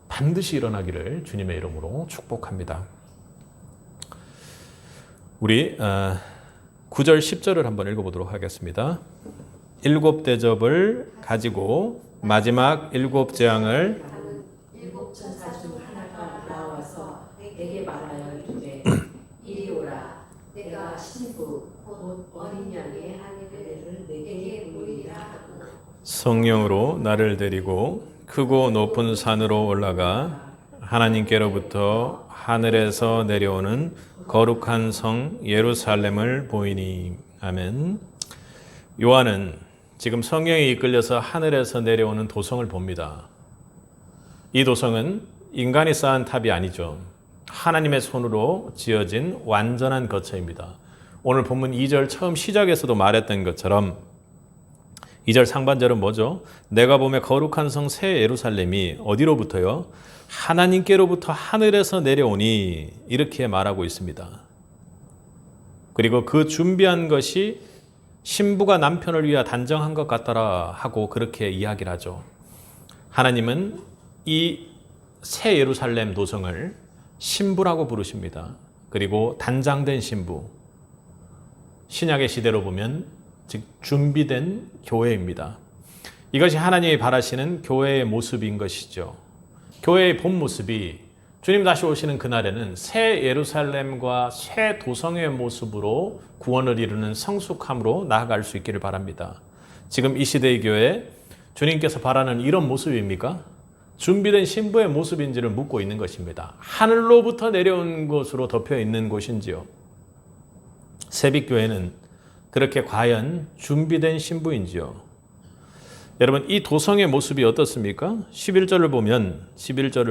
반드시 일어나기를 주님의 이름으로 축복합니다. 우리 9절 10절을 한번 읽어보도록 하겠습니다. 7 대접을 가지고 마지막 7 재앙을 7 천사 중 하나가 나와서 내게 말하여 이르되 이리 오라. 내가 신부 곧 어린 양의 하늘을 내게 보이리라 하고 성령으로 나를 데리고 크고 높은 산으로 올라가 하나님께로부터 하늘에서 내려오는 거룩한 성 예루살렘을 보이니. 아멘. 요한은 지금 성령에 이끌려서 하늘에서 내려오는 도성을 봅니다. 이 도성은 인간이 쌓은 탑이 아니죠. 하나님의 손으로 지어진 완전한 거처입니다. 오늘 본문 2절 처음 시작에서도 말했던 것처럼 2절 상반절은 뭐죠? 내가 보매 거룩한 성 새 예루살렘이 어디로부터요? 하나님께로부터 하늘에서 내려오니 이렇게 말하고 있습니다. 그리고 그 준비한 것이 신부가 남편을 위하여 단정한 것 같더라 하고 그렇게 이야기를 하죠. 하나님은 이 새 예루살렘 도성을 신부라고 부르십니다. 그리고 단장된 신부. 신약의 시대로 보면 즉 준비된 교회입니다. 이것이 하나님이 바라시는 교회의 모습인 것이죠. 교회의 본 모습이 주님 다시 오시는 그날에는 새 예루살렘과 새 도성의 모습으로 구원을 이루는 성숙함으로 나아갈 수 있기를 바랍니다. 지금 이 시대의 교회 주님께서 바라는 이런 모습입니까? 준비된 신부의 모습인지를 묻고 있는 것입니다. 하늘로부터 내려온 것으로 덮여 있는 곳인지요. 새빛교회는 그렇게 과연 준비된 신부인지요. 여러분 이 도성의 모습이 어떻습니까? 11절을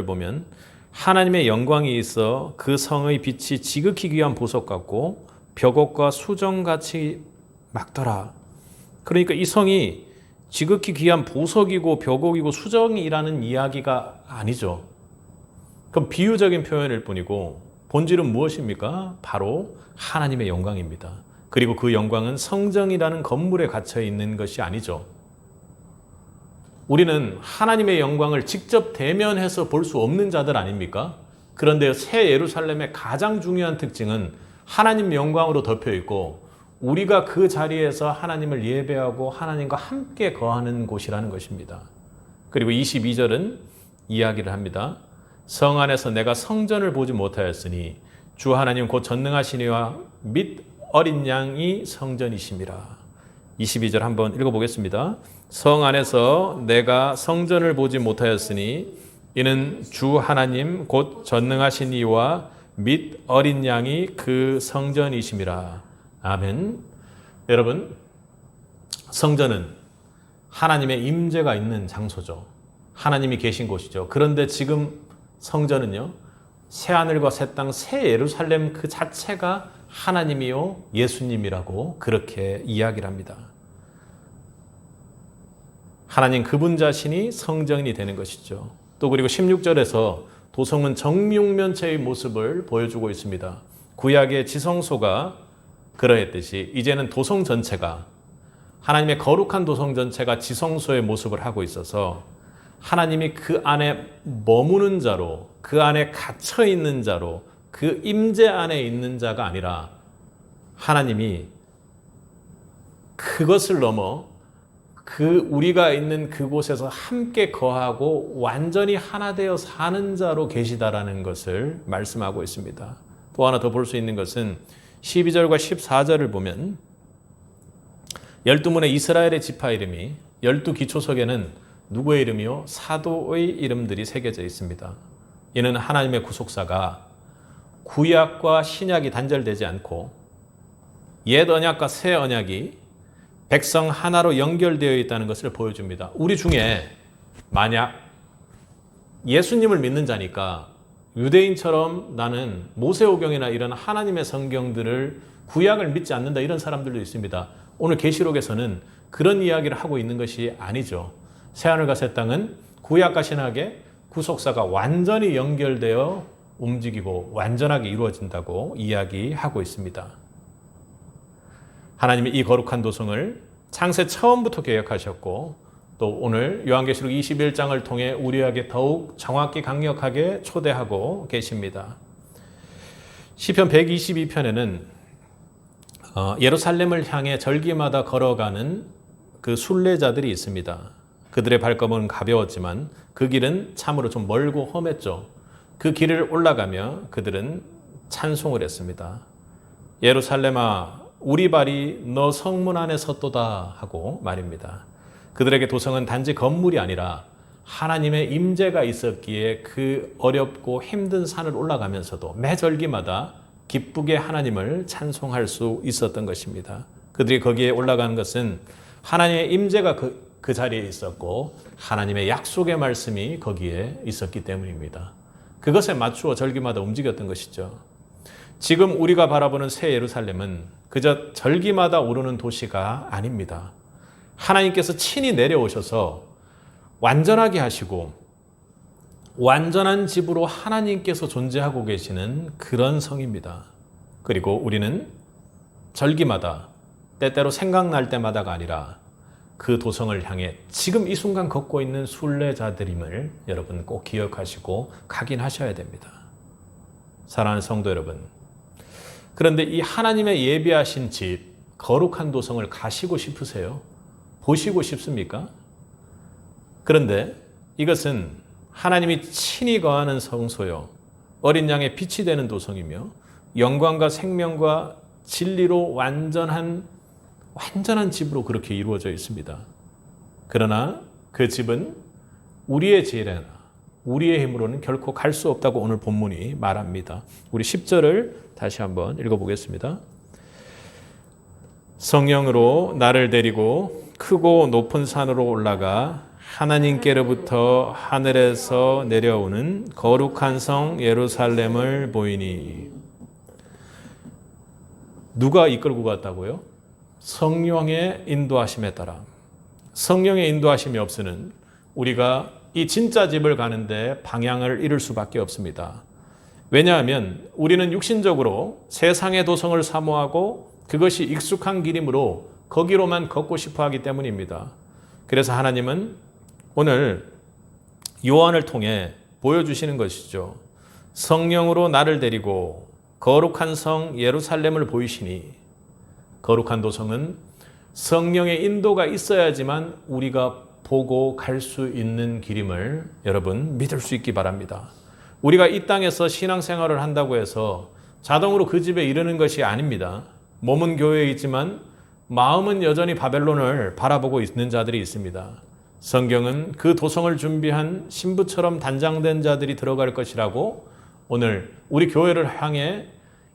보면 하나님의 영광이 있어 그 성의 빛이 지극히 귀한 보석 같고 벽옥과 수정같이 막더라. 그러니까 이 성이 지극히 귀한 보석이고 벽옥이고 수정이라는 이야기가 아니죠. 그럼 비유적인 표현일 뿐이고 본질은 무엇입니까? 바로 하나님의 영광입니다. 그리고 그 영광은 성전이라는 건물에 갇혀 있는 것이 아니죠. 우리는 하나님의 영광을 직접 대면해서 볼 수 없는 자들 아닙니까? 그런데 새 예루살렘의 가장 중요한 특징은 하나님 영광으로 덮여 있고 우리가 그 자리에서 하나님을 예배하고 하나님과 함께 거하는 곳이라는 것입니다. 그리고 22절은 이야기를 합니다. 성 안에서 내가 성전을 보지 못하였으니 주 하나님 곧 전능하시니와 및 어린 양이 성전이심이라. 22절 한번 읽어보겠습니다. 성 안에서 내가 성전을 보지 못하였으니 이는 주 하나님 곧 전능하신 이와 및 어린 양이 그 성전이심이라. 아멘. 여러분, 성전은 하나님의 임재가 있는 장소죠. 하나님이 계신 곳이죠. 그런데 지금 성전은요, 새하늘과 새 땅, 새 예루살렘 그 자체가 하나님이요 예수님이라고 그렇게 이야기를 합니다. 하나님 그분 자신이 성전이 되는 것이죠. 또 그리고 16절에서 도성은 정육면체의 모습을 보여주고 있습니다. 구약의 지성소가 그러했듯이 이제는 도성 전체가 하나님의 거룩한 도성 전체가 지성소의 모습을 하고 있어서 하나님이 그 안에 머무는 자로, 그 안에 갇혀 있는 자로, 그 임재 안에 있는 자가 아니라 하나님이 그것을 넘어 그 우리가 있는 그곳에서 함께 거하고 완전히 하나 되어 사는 자로 계시다라는 것을 말씀하고 있습니다. 또 하나 더 볼 수 있는 것은 12절과 14절을 보면 12문의 이스라엘의 지파 이름이 12기초석에는 누구의 이름이요? 사도의 이름들이 새겨져 있습니다. 이는 하나님의 구속사가 구약과 신약이 단절되지 않고 옛 언약과 새 언약이 백성 하나로 연결되어 있다는 것을 보여줍니다. 우리 중에 만약 예수님을 믿는 자니까 유대인처럼 나는 모세오경이나 이런 하나님의 성경들을 구약을 믿지 않는다 이런 사람들도 있습니다. 오늘 계시록에서는 그런 이야기를 하고 있는 것이 아니죠. 새하늘과 새 땅은 구약과 신약의 구속사가 완전히 연결되어 움직이고 완전하게 이루어진다고 이야기하고 있습니다. 하나님이 이 거룩한 도성을 창세 처음부터 계획하셨고 또 오늘 요한계시록 21장을 통해 우리에게 더욱 정확히 강력하게 초대하고 계십니다. 시편 122편에는 예루살렘을 향해 절기마다 걸어가는 그 순례자들이 있습니다. 그들의 발걸음은 가벼웠지만 그 길은 참으로 좀 멀고 험했죠. 그 길을 올라가며 그들은 찬송을 했습니다. 예루살렘아 우리 발이 너 성문 안에 섰도다 하고 말입니다. 그들에게 도성은 단지 건물이 아니라 하나님의 임재가 있었기에 그 어렵고 힘든 산을 올라가면서도 매 절기마다 기쁘게 하나님을 찬송할 수 있었던 것입니다. 그들이 거기에 올라간 것은 하나님의 임재가 그 자리에 있었고 하나님의 약속의 말씀이 거기에 있었기 때문입니다. 그것에 맞추어 절기마다 움직였던 것이죠. 지금 우리가 바라보는 새 예루살렘은 그저 절기마다 오르는 도시가 아닙니다. 하나님께서 친히 내려오셔서 완전하게 하시고 완전한 집으로 하나님께서 존재하고 계시는 그런 성입니다. 그리고 우리는 절기마다 때때로 생각날 때마다가 아니라 그 도성을 향해 지금 이 순간 걷고 있는 순례자들임을 여러분 꼭 기억하시고 각인하셔야 됩니다. 사랑하는 성도 여러분, 그런데 이 하나님의 예비하신 집, 거룩한 도성을 가시고 싶으세요? 보시고 싶습니까? 그런데 이것은 하나님이 친히 거하는 성소요, 어린 양의 빛이 되는 도성이며 영광과 생명과 진리로 완전한 집으로 그렇게 이루어져 있습니다. 그러나 그 집은 우리의 지혜나 우리의 힘으로는 결코 갈 수 없다고 오늘 본문이 말합니다. 우리 10절을 다시 한번 읽어보겠습니다. 성령으로 나를 데리고 크고 높은 산으로 올라가 하나님께로부터 하늘에서 내려오는 거룩한 성 예루살렘을 보이니. 누가 이끌고 갔다고요? 성령의 인도하심에 따라. 성령의 인도하심이 없으면 우리가 이 진짜 집을 가는데 방향을 잃을 수밖에 없습니다. 왜냐하면 우리는 육신적으로 세상의 도성을 사모하고 그것이 익숙한 길이므로 거기로만 걷고 싶어 하기 때문입니다. 그래서 하나님은 오늘 요한을 통해 보여주시는 것이죠. 성령으로 나를 데리고 거룩한 성 예루살렘을 보이시니. 거룩한 도성은 성령의 인도가 있어야지만 우리가 보고 갈 수 있는 길임을 여러분 믿을 수 있기 바랍니다. 우리가 이 땅에서 신앙생활을 한다고 해서 자동으로 그 집에 이르는 것이 아닙니다. 몸은 교회에 있지만 마음은 여전히 바벨론을 바라보고 있는 자들이 있습니다. 성경은 그 도성을 준비한 신부처럼 단장된 자들이 들어갈 것이라고 오늘 우리 교회를 향해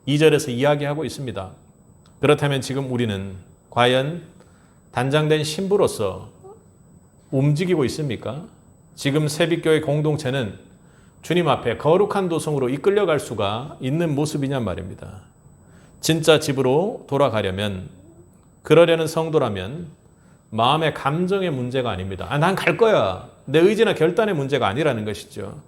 2절에서 이야기하고 있습니다. 그렇다면 지금 우리는 과연 단장된 신부로서 움직이고 있습니까? 지금 새빛교회 공동체는 주님 앞에 거룩한 도성으로 이끌려갈 수가 있는 모습이냔 말입니다. 진짜 집으로 돌아가려면, 그러려는 성도라면 마음의 감정의 문제가 아닙니다. 난 갈 거야. 내 의지나 결단의 문제가 아니라는 것이죠.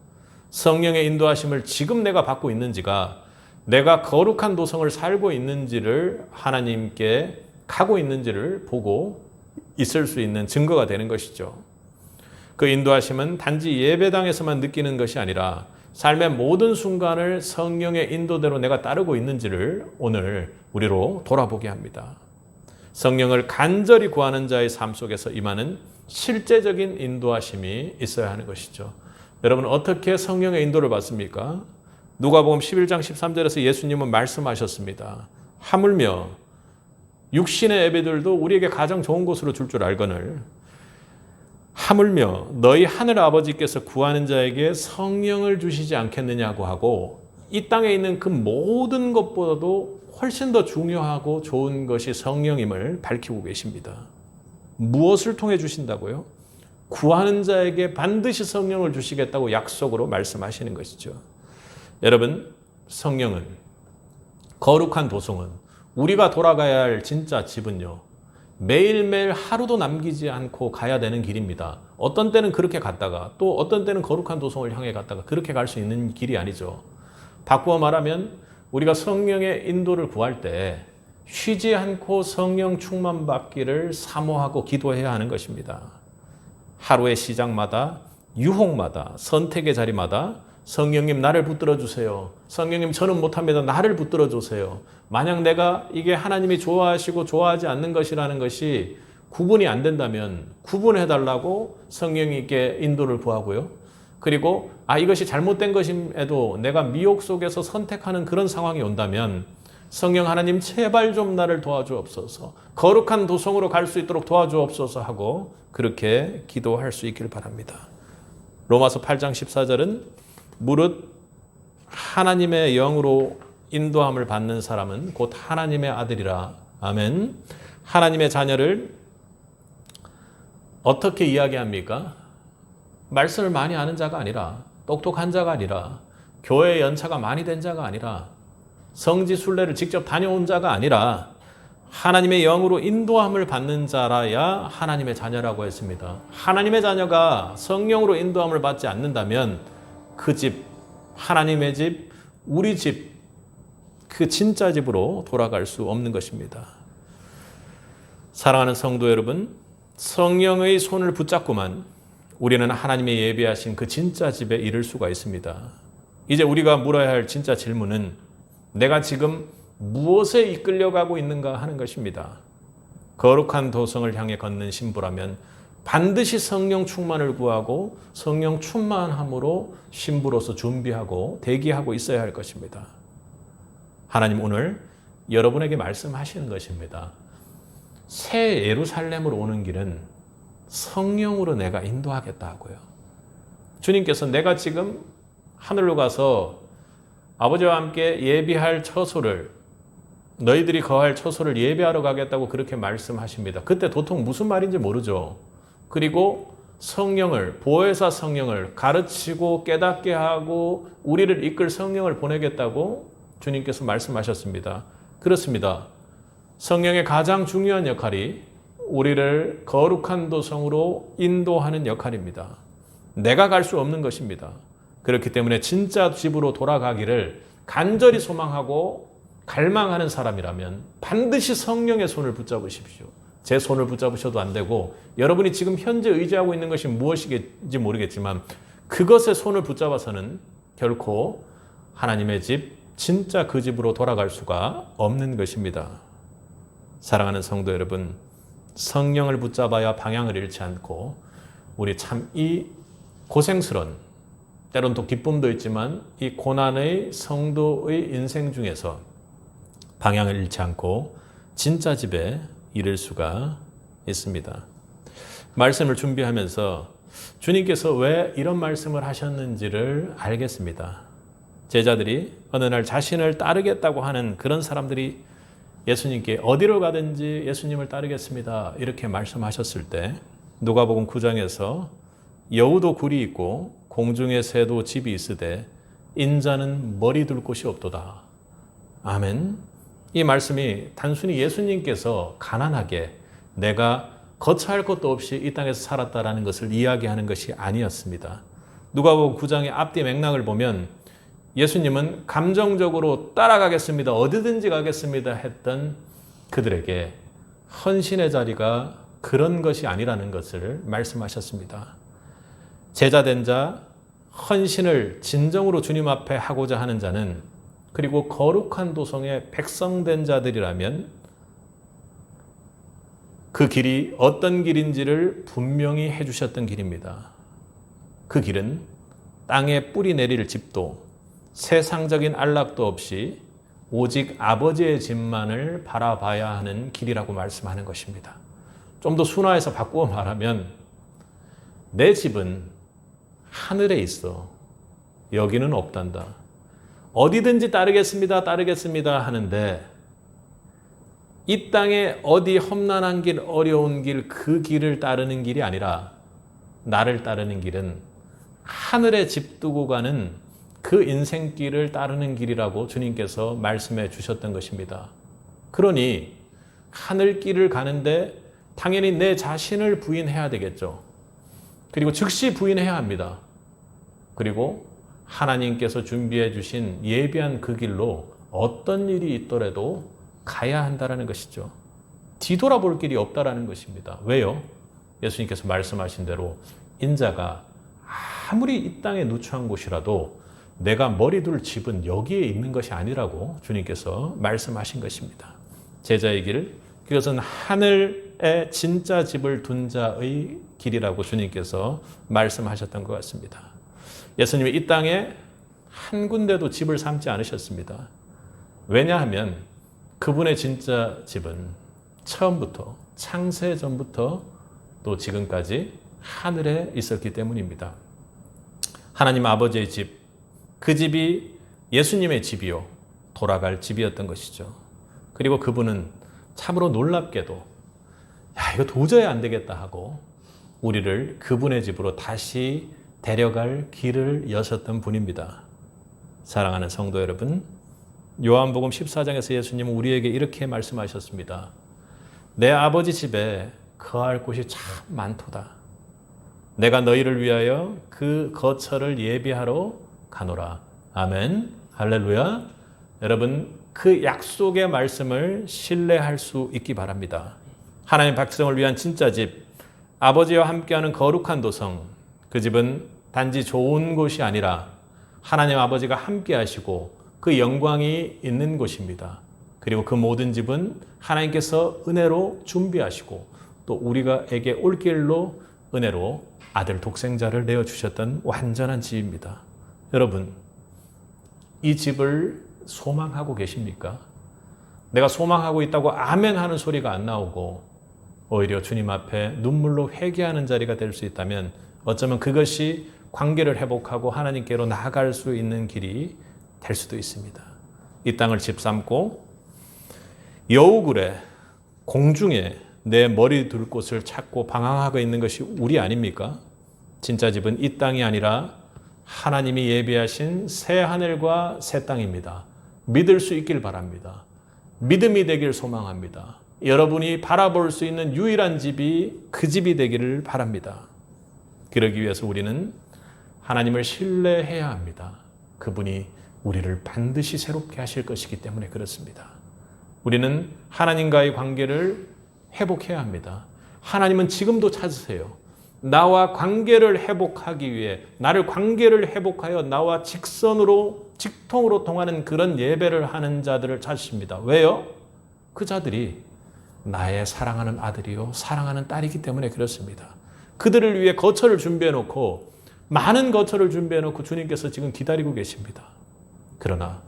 성령의 인도하심을 지금 내가 받고 있는지가, 내가 거룩한 도성을 살고 있는지를 하나님께 가고 있는지를 보고 있을 수 있는 증거가 되는 것이죠. 그 인도하심은 단지 예배당에서만 느끼는 것이 아니라 삶의 모든 순간을 성령의 인도대로 내가 따르고 있는지를 오늘 우리로 돌아보게 합니다. 성령을 간절히 구하는 자의 삶 속에서 임하는 실제적인 인도하심이 있어야 하는 것이죠. 여러분, 어떻게 성령의 인도를 받습니까? 누가복음 11장 13절에서 예수님은 말씀하셨습니다. 하물며 육신의 예배들도 우리에게 가장 좋은 곳으로 줄 줄 알거늘 하물며 너희 하늘 아버지께서 구하는 자에게 성령을 주시지 않겠느냐고 하고, 이 땅에 있는 그 모든 것보다도 훨씬 더 중요하고 좋은 것이 성령임을 밝히고 계십니다. 무엇을 통해 주신다고요? 구하는 자에게 반드시 성령을 주시겠다고 약속으로 말씀하시는 것이죠. 여러분, 성령은, 거룩한 도성은, 우리가 돌아가야 할 진짜 집은요, 매일매일 하루도 남기지 않고 가야 되는 길입니다. 어떤 때는 그렇게 갔다가 또 어떤 때는 거룩한 도성을 향해 갔다가 그렇게 갈 수 있는 길이 아니죠. 바꾸어 말하면 우리가 성령의 인도를 구할 때 쉬지 않고 성령 충만 받기를 사모하고 기도해야 하는 것입니다. 하루의 시작마다, 유혹마다, 선택의 자리마다 성령님 나를 붙들어 주세요. 성령님 저는 못합니다. 나를 붙들어 주세요. 만약 내가 이게 하나님이 좋아하시고 좋아하지 않는 것이라는 것이 구분이 안 된다면 구분해달라고 성령님께 인도를 구하고요. 그리고 이것이 잘못된 것임에도 내가 미혹 속에서 선택하는 그런 상황이 온다면 성령 하나님 제발 좀 나를 도와주옵소서, 거룩한 도성으로 갈 수 있도록 도와주옵소서 하고 그렇게 기도할 수 있길 바랍니다. 로마서 8장 14절은 무릇 하나님의 영으로 인도함을 받는 사람은 곧 하나님의 아들이라. 아멘. 하나님의 자녀를 어떻게 이야기합니까? 말씀을 많이 아는 자가 아니라, 똑똑한 자가 아니라, 교회 연차가 많이 된 자가 아니라 성지 순례를 직접 다녀온 자가 아니라 하나님의 영으로 인도함을 받는 자라야 하나님의 자녀라고 했습니다. 하나님의 자녀가 성령으로 인도함을 받지 않는다면 그 집, 하나님의 집, 우리 집, 그 진짜 집으로 돌아갈 수 없는 것입니다. 사랑하는 성도 여러분, 성령의 손을 붙잡고만 우리는 하나님의 예비하신 그 진짜 집에 이를 수가 있습니다. 이제 우리가 물어야 할 진짜 질문은 내가 지금 무엇에 이끌려가고 있는가 하는 것입니다. 거룩한 도성을 향해 걷는 신부라면 반드시 성령 충만을 구하고 성령 충만함으로 신부로서 준비하고 대기하고 있어야 할 것입니다. 하나님 오늘 여러분에게 말씀하시는 것입니다. 새 예루살렘으로 오는 길은 성령으로 내가 인도하겠다고요. 주님께서 내가 지금 하늘로 가서 아버지와 함께 예비할 처소를, 너희들이 거할 처소를 예비하러 가겠다고 그렇게 말씀하십니다. 그때 도통 무슨 말인지 모르죠. 그리고 성령을, 보혜사 성령을 가르치고 깨닫게 하고 우리를 이끌 성령을 보내겠다고 주님께서 말씀하셨습니다. 그렇습니다. 성령의 가장 중요한 역할이 우리를 거룩한 도성으로 인도하는 역할입니다. 내가 갈 수 없는 것입니다. 그렇기 때문에 진짜 집으로 돌아가기를 간절히 소망하고 갈망하는 사람이라면 반드시 성령의 손을 붙잡으십시오. 제 손을 붙잡으셔도 안 되고 여러분이 지금 현재 의지하고 있는 것이 무엇이겠지 모르겠지만 그것의 손을 붙잡아서는 결코 하나님의 집, 진짜 그 집으로 돌아갈 수가 없는 것입니다. 사랑하는 성도 여러분, 성령을 붙잡아야 방향을 잃지 않고 우리 참 이 고생스러운, 때론 또 기쁨도 있지만 이 고난의 성도의 인생 중에서 방향을 잃지 않고 진짜 집에 이를 수가 있습니다. 말씀을 준비하면서 주님께서 왜 이런 말씀을 하셨는지를 알겠습니다. 제자들이 어느 날 자신을 따르겠다고 하는 그런 사람들이 예수님께 어디로 가든지 예수님을 따르겠습니다. 이렇게 말씀하셨을 때 누가복음 9장에서 여우도 굴이 있고 공중의 새도 집이 있으되 인자는 머리 둘 곳이 없도다. 아멘. 이 말씀이 단순히 예수님께서 가난하게 내가 거처할 것도 없이 이 땅에서 살았다라는 것을 이야기하는 것이 아니었습니다. 누가복음 9장의 앞뒤 맥락을 보면 예수님은 감정적으로 따라가겠습니다. 어디든지 가겠습니다 했던 그들에게 헌신의 자리가 그런 것이 아니라는 것을 말씀하셨습니다. 제자된 자, 헌신을 진정으로 주님 앞에 하고자 하는 자는 그리고 거룩한 도성의 백성된 자들이라면 그 길이 어떤 길인지를 분명히 해주셨던 길입니다. 그 길은 땅에 뿌리 내릴 집도 세상적인 안락도 없이 오직 아버지의 집만을 바라봐야 하는 길이라고 말씀하는 것입니다. 좀 더 순화해서 바꾸어 말하면 내 집은 하늘에 있어. 여기는 없단다. 어디든지 따르겠습니다. 따르겠습니다 하는데 이 땅에 어디 험난한 길, 어려운 길, 그 길을 따르는 길이 아니라 나를 따르는 길은 하늘에 집 두고 가는 그 인생길을 따르는 길이라고 주님께서 말씀해 주셨던 것입니다. 그러니 하늘길을 가는데 당연히 내 자신을 부인해야 되겠죠. 그리고 즉시 부인해야 합니다. 그리고 하나님께서 준비해 주신 예비한 그 길로 어떤 일이 있더라도 가야 한다는 것이죠. 뒤돌아볼 길이 없다라는 것입니다. 왜요? 예수님께서 말씀하신 대로 인자가 아무리 이 땅에 누추한 곳이라도 내가 머리 둘 집은 여기에 있는 것이 아니라고 주님께서 말씀하신 것입니다. 제자의 길, 그것은 하늘에 진짜 집을 둔 자의 길이라고 주님께서 말씀하셨던 것 같습니다. 예수님이 이 땅에 한 군데도 집을 삼지 않으셨습니다. 왜냐하면 그분의 진짜 집은 처음부터 창세 전부터 또 지금까지 하늘에 있었기 때문입니다. 하나님 아버지의 집, 그 집이 예수님의 집이요 돌아갈 집이었던 것이죠. 그리고 그분은 참으로 놀랍게도 야 이거 도저히 안 되겠다 하고 우리를 그분의 집으로 다시 데려갈 길을 여셨던 분입니다. 사랑하는 성도 여러분, 요한복음 14장에서 예수님은 우리에게 이렇게 말씀하셨습니다. 내 아버지 집에 거할 곳이 참 많도다. 내가 너희를 위하여 그 거처를 예비하러 가노라. 아멘. 할렐루야. 여러분, 그 약속의 말씀을 신뢰할 수 있기 바랍니다. 하나님 백성을 위한 진짜 집, 아버지와 함께하는 거룩한 도성, 그 집은 단지 좋은 곳이 아니라 하나님 아버지가 함께 하시고 그 영광이 있는 곳입니다. 그리고 그 모든 집은 하나님께서 은혜로 준비하시고 또 우리가에게 올 길로 은혜로 아들 독생자를 내어주셨던 완전한 집입니다. 여러분, 이 집을 소망하고 계십니까? 내가 소망하고 있다고 아멘 하는 소리가 안 나오고 오히려 주님 앞에 눈물로 회개하는 자리가 될 수 있다면 어쩌면 그것이 관계를 회복하고 하나님께로 나아갈 수 있는 길이 될 수도 있습니다. 이 땅을 집 삼고 여우굴에 공중에 내 머리 둘 곳을 찾고 방황하고 있는 것이 우리 아닙니까? 진짜 집은 이 땅이 아니라 하나님이 예비하신 새 하늘과 새 땅입니다. 믿을 수 있길 바랍니다. 믿음이 되길 소망합니다. 여러분이 바라볼 수 있는 유일한 집이 그 집이 되기를 바랍니다. 그러기 위해서 우리는 하나님을 신뢰해야 합니다. 그분이 우리를 반드시 새롭게 하실 것이기 때문에 그렇습니다. 우리는 하나님과의 관계를 회복해야 합니다. 하나님은 지금도 찾으세요. 나와 관계를 회복하기 위해 나를 관계를 회복하여 나와 직통으로 통하는 그런 예배를 하는 자들을 찾으십니다. 왜요? 그 자들이 나의 사랑하는 아들이요 사랑하는 딸이기 때문에 그렇습니다. 그들을 위해 거처를 준비해놓고 많은 거처를 준비해놓고 주님께서 지금 기다리고 계십니다. 그러나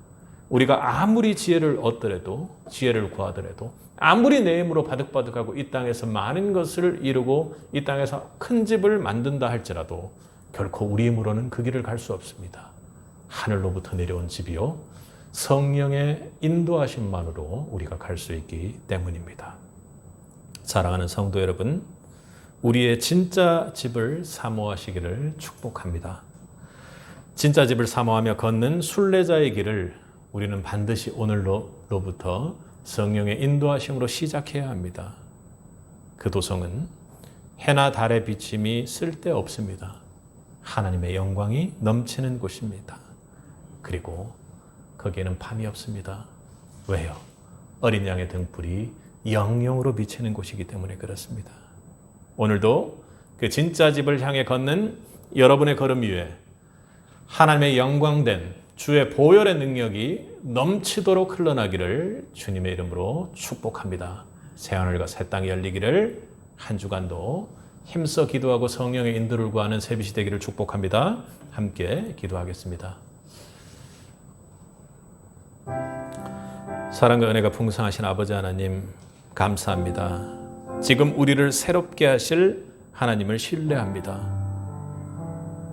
우리가 아무리 지혜를 얻더라도 지혜를 구하더라도 아무리 내 힘으로 바득바득하고 이 땅에서 많은 것을 이루고 이 땅에서 큰 집을 만든다 할지라도 결코 우리 힘으로는 그 길을 갈 수 없습니다. 하늘로부터 내려온 집이요 성령의 인도하심만으로 우리가 갈 수 있기 때문입니다. 사랑하는 성도 여러분, 우리의 진짜 집을 사모하시기를 축복합니다. 진짜 집을 사모하며 걷는 순례자의 길을 우리는 반드시 오늘로부터 성령의 인도하심으로 시작해야 합니다. 그 도성은 해나 달의 비침이 쓸데없습니다. 하나님의 영광이 넘치는 곳입니다. 그리고 거기에는 밤이 없습니다. 왜요? 어린 양의 등불이 영영으로 비치는 곳이기 때문에 그렇습니다. 오늘도 그 진짜 집을 향해 걷는 여러분의 걸음 위에 하나님의 영광된 주의 보혈의 능력이 넘치도록 흘러나기를 주님의 이름으로 축복합니다. 새하늘과 새 땅이 열리기를 한 주간도 힘써 기도하고 성령의 인도를 구하는 새빛이 되기를 축복합니다. 함께 기도하겠습니다. 사랑과 은혜가 풍성하신 아버지 하나님 감사합니다. 지금 우리를 새롭게 하실 하나님을 신뢰합니다.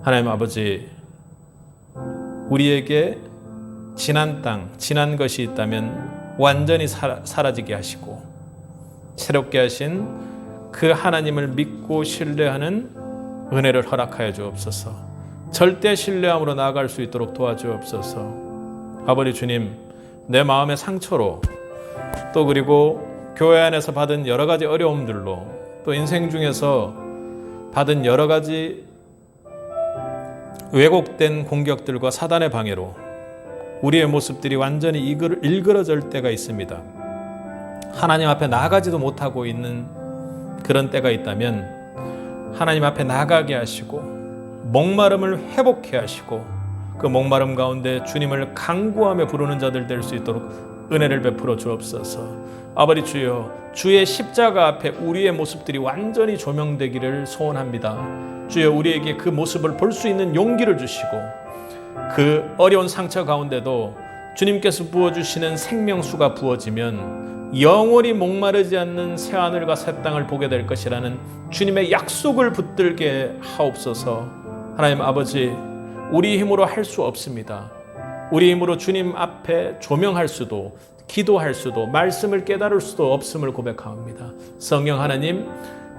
하나님 아버지, 우리에게 지난 땅, 지난 것이 있다면 완전히 사라지게 하시고 새롭게 하신 그 하나님을 믿고 신뢰하는 은혜를 허락하여 주옵소서. 절대 신뢰함으로 나아갈 수 있도록 도와주옵소서. 아버지 주님, 내 마음의 상처로 또 그리고 교회 안에서 받은 여러 가지 어려움들로 또 인생 중에서 받은 여러 가지 왜곡된 공격들과 사단의 방해로 우리의 모습들이 완전히 일그러질 때가 있습니다. 하나님 앞에 나아가지도 못하고 있는 그런 때가 있다면 하나님 앞에 나가게 하시고 목마름을 회복해 하시고 그 목마름 가운데 주님을 간구하며 부르는 자들 될 수 있도록 은혜를 베풀어 주옵소서. 아버지 주여, 주의 십자가 앞에 우리의 모습들이 완전히 조명되기를 소원합니다. 주여, 우리에게 그 모습을 볼 수 있는 용기를 주시고 그 어려운 상처 가운데도 주님께서 부어주시는 생명수가 부어지면 영원히 목마르지 않는 새하늘과 새 땅을 보게 될 것이라는 주님의 약속을 붙들게 하옵소서. 하나님 아버지, 우리 힘으로 할 수 없습니다. 우리 힘으로 주님 앞에 조명할 수도 기도할 수도 말씀을 깨달을 수도 없음을 고백합니다. 성령 하나님,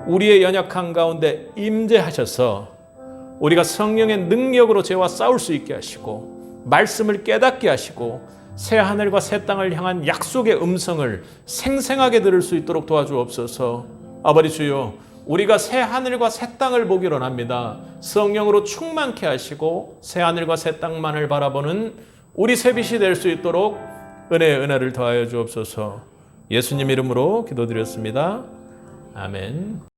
우리의 연약한 가운데 임재하셔서 우리가 성령의 능력으로 죄와 싸울 수 있게 하시고 말씀을 깨닫게 하시고 새 하늘과 새 땅을 향한 약속의 음성을 생생하게 들을 수 있도록 도와주옵소서. 아버지 주여, 우리가 새 하늘과 새 땅을 보기로 합니다. 성령으로 충만케 하시고 새 하늘과 새 땅만을 바라보는 우리 새빛이 될 수 있도록 은혜를 더하여 주옵소서. 예수님 이름으로 기도드렸습니다. 아멘.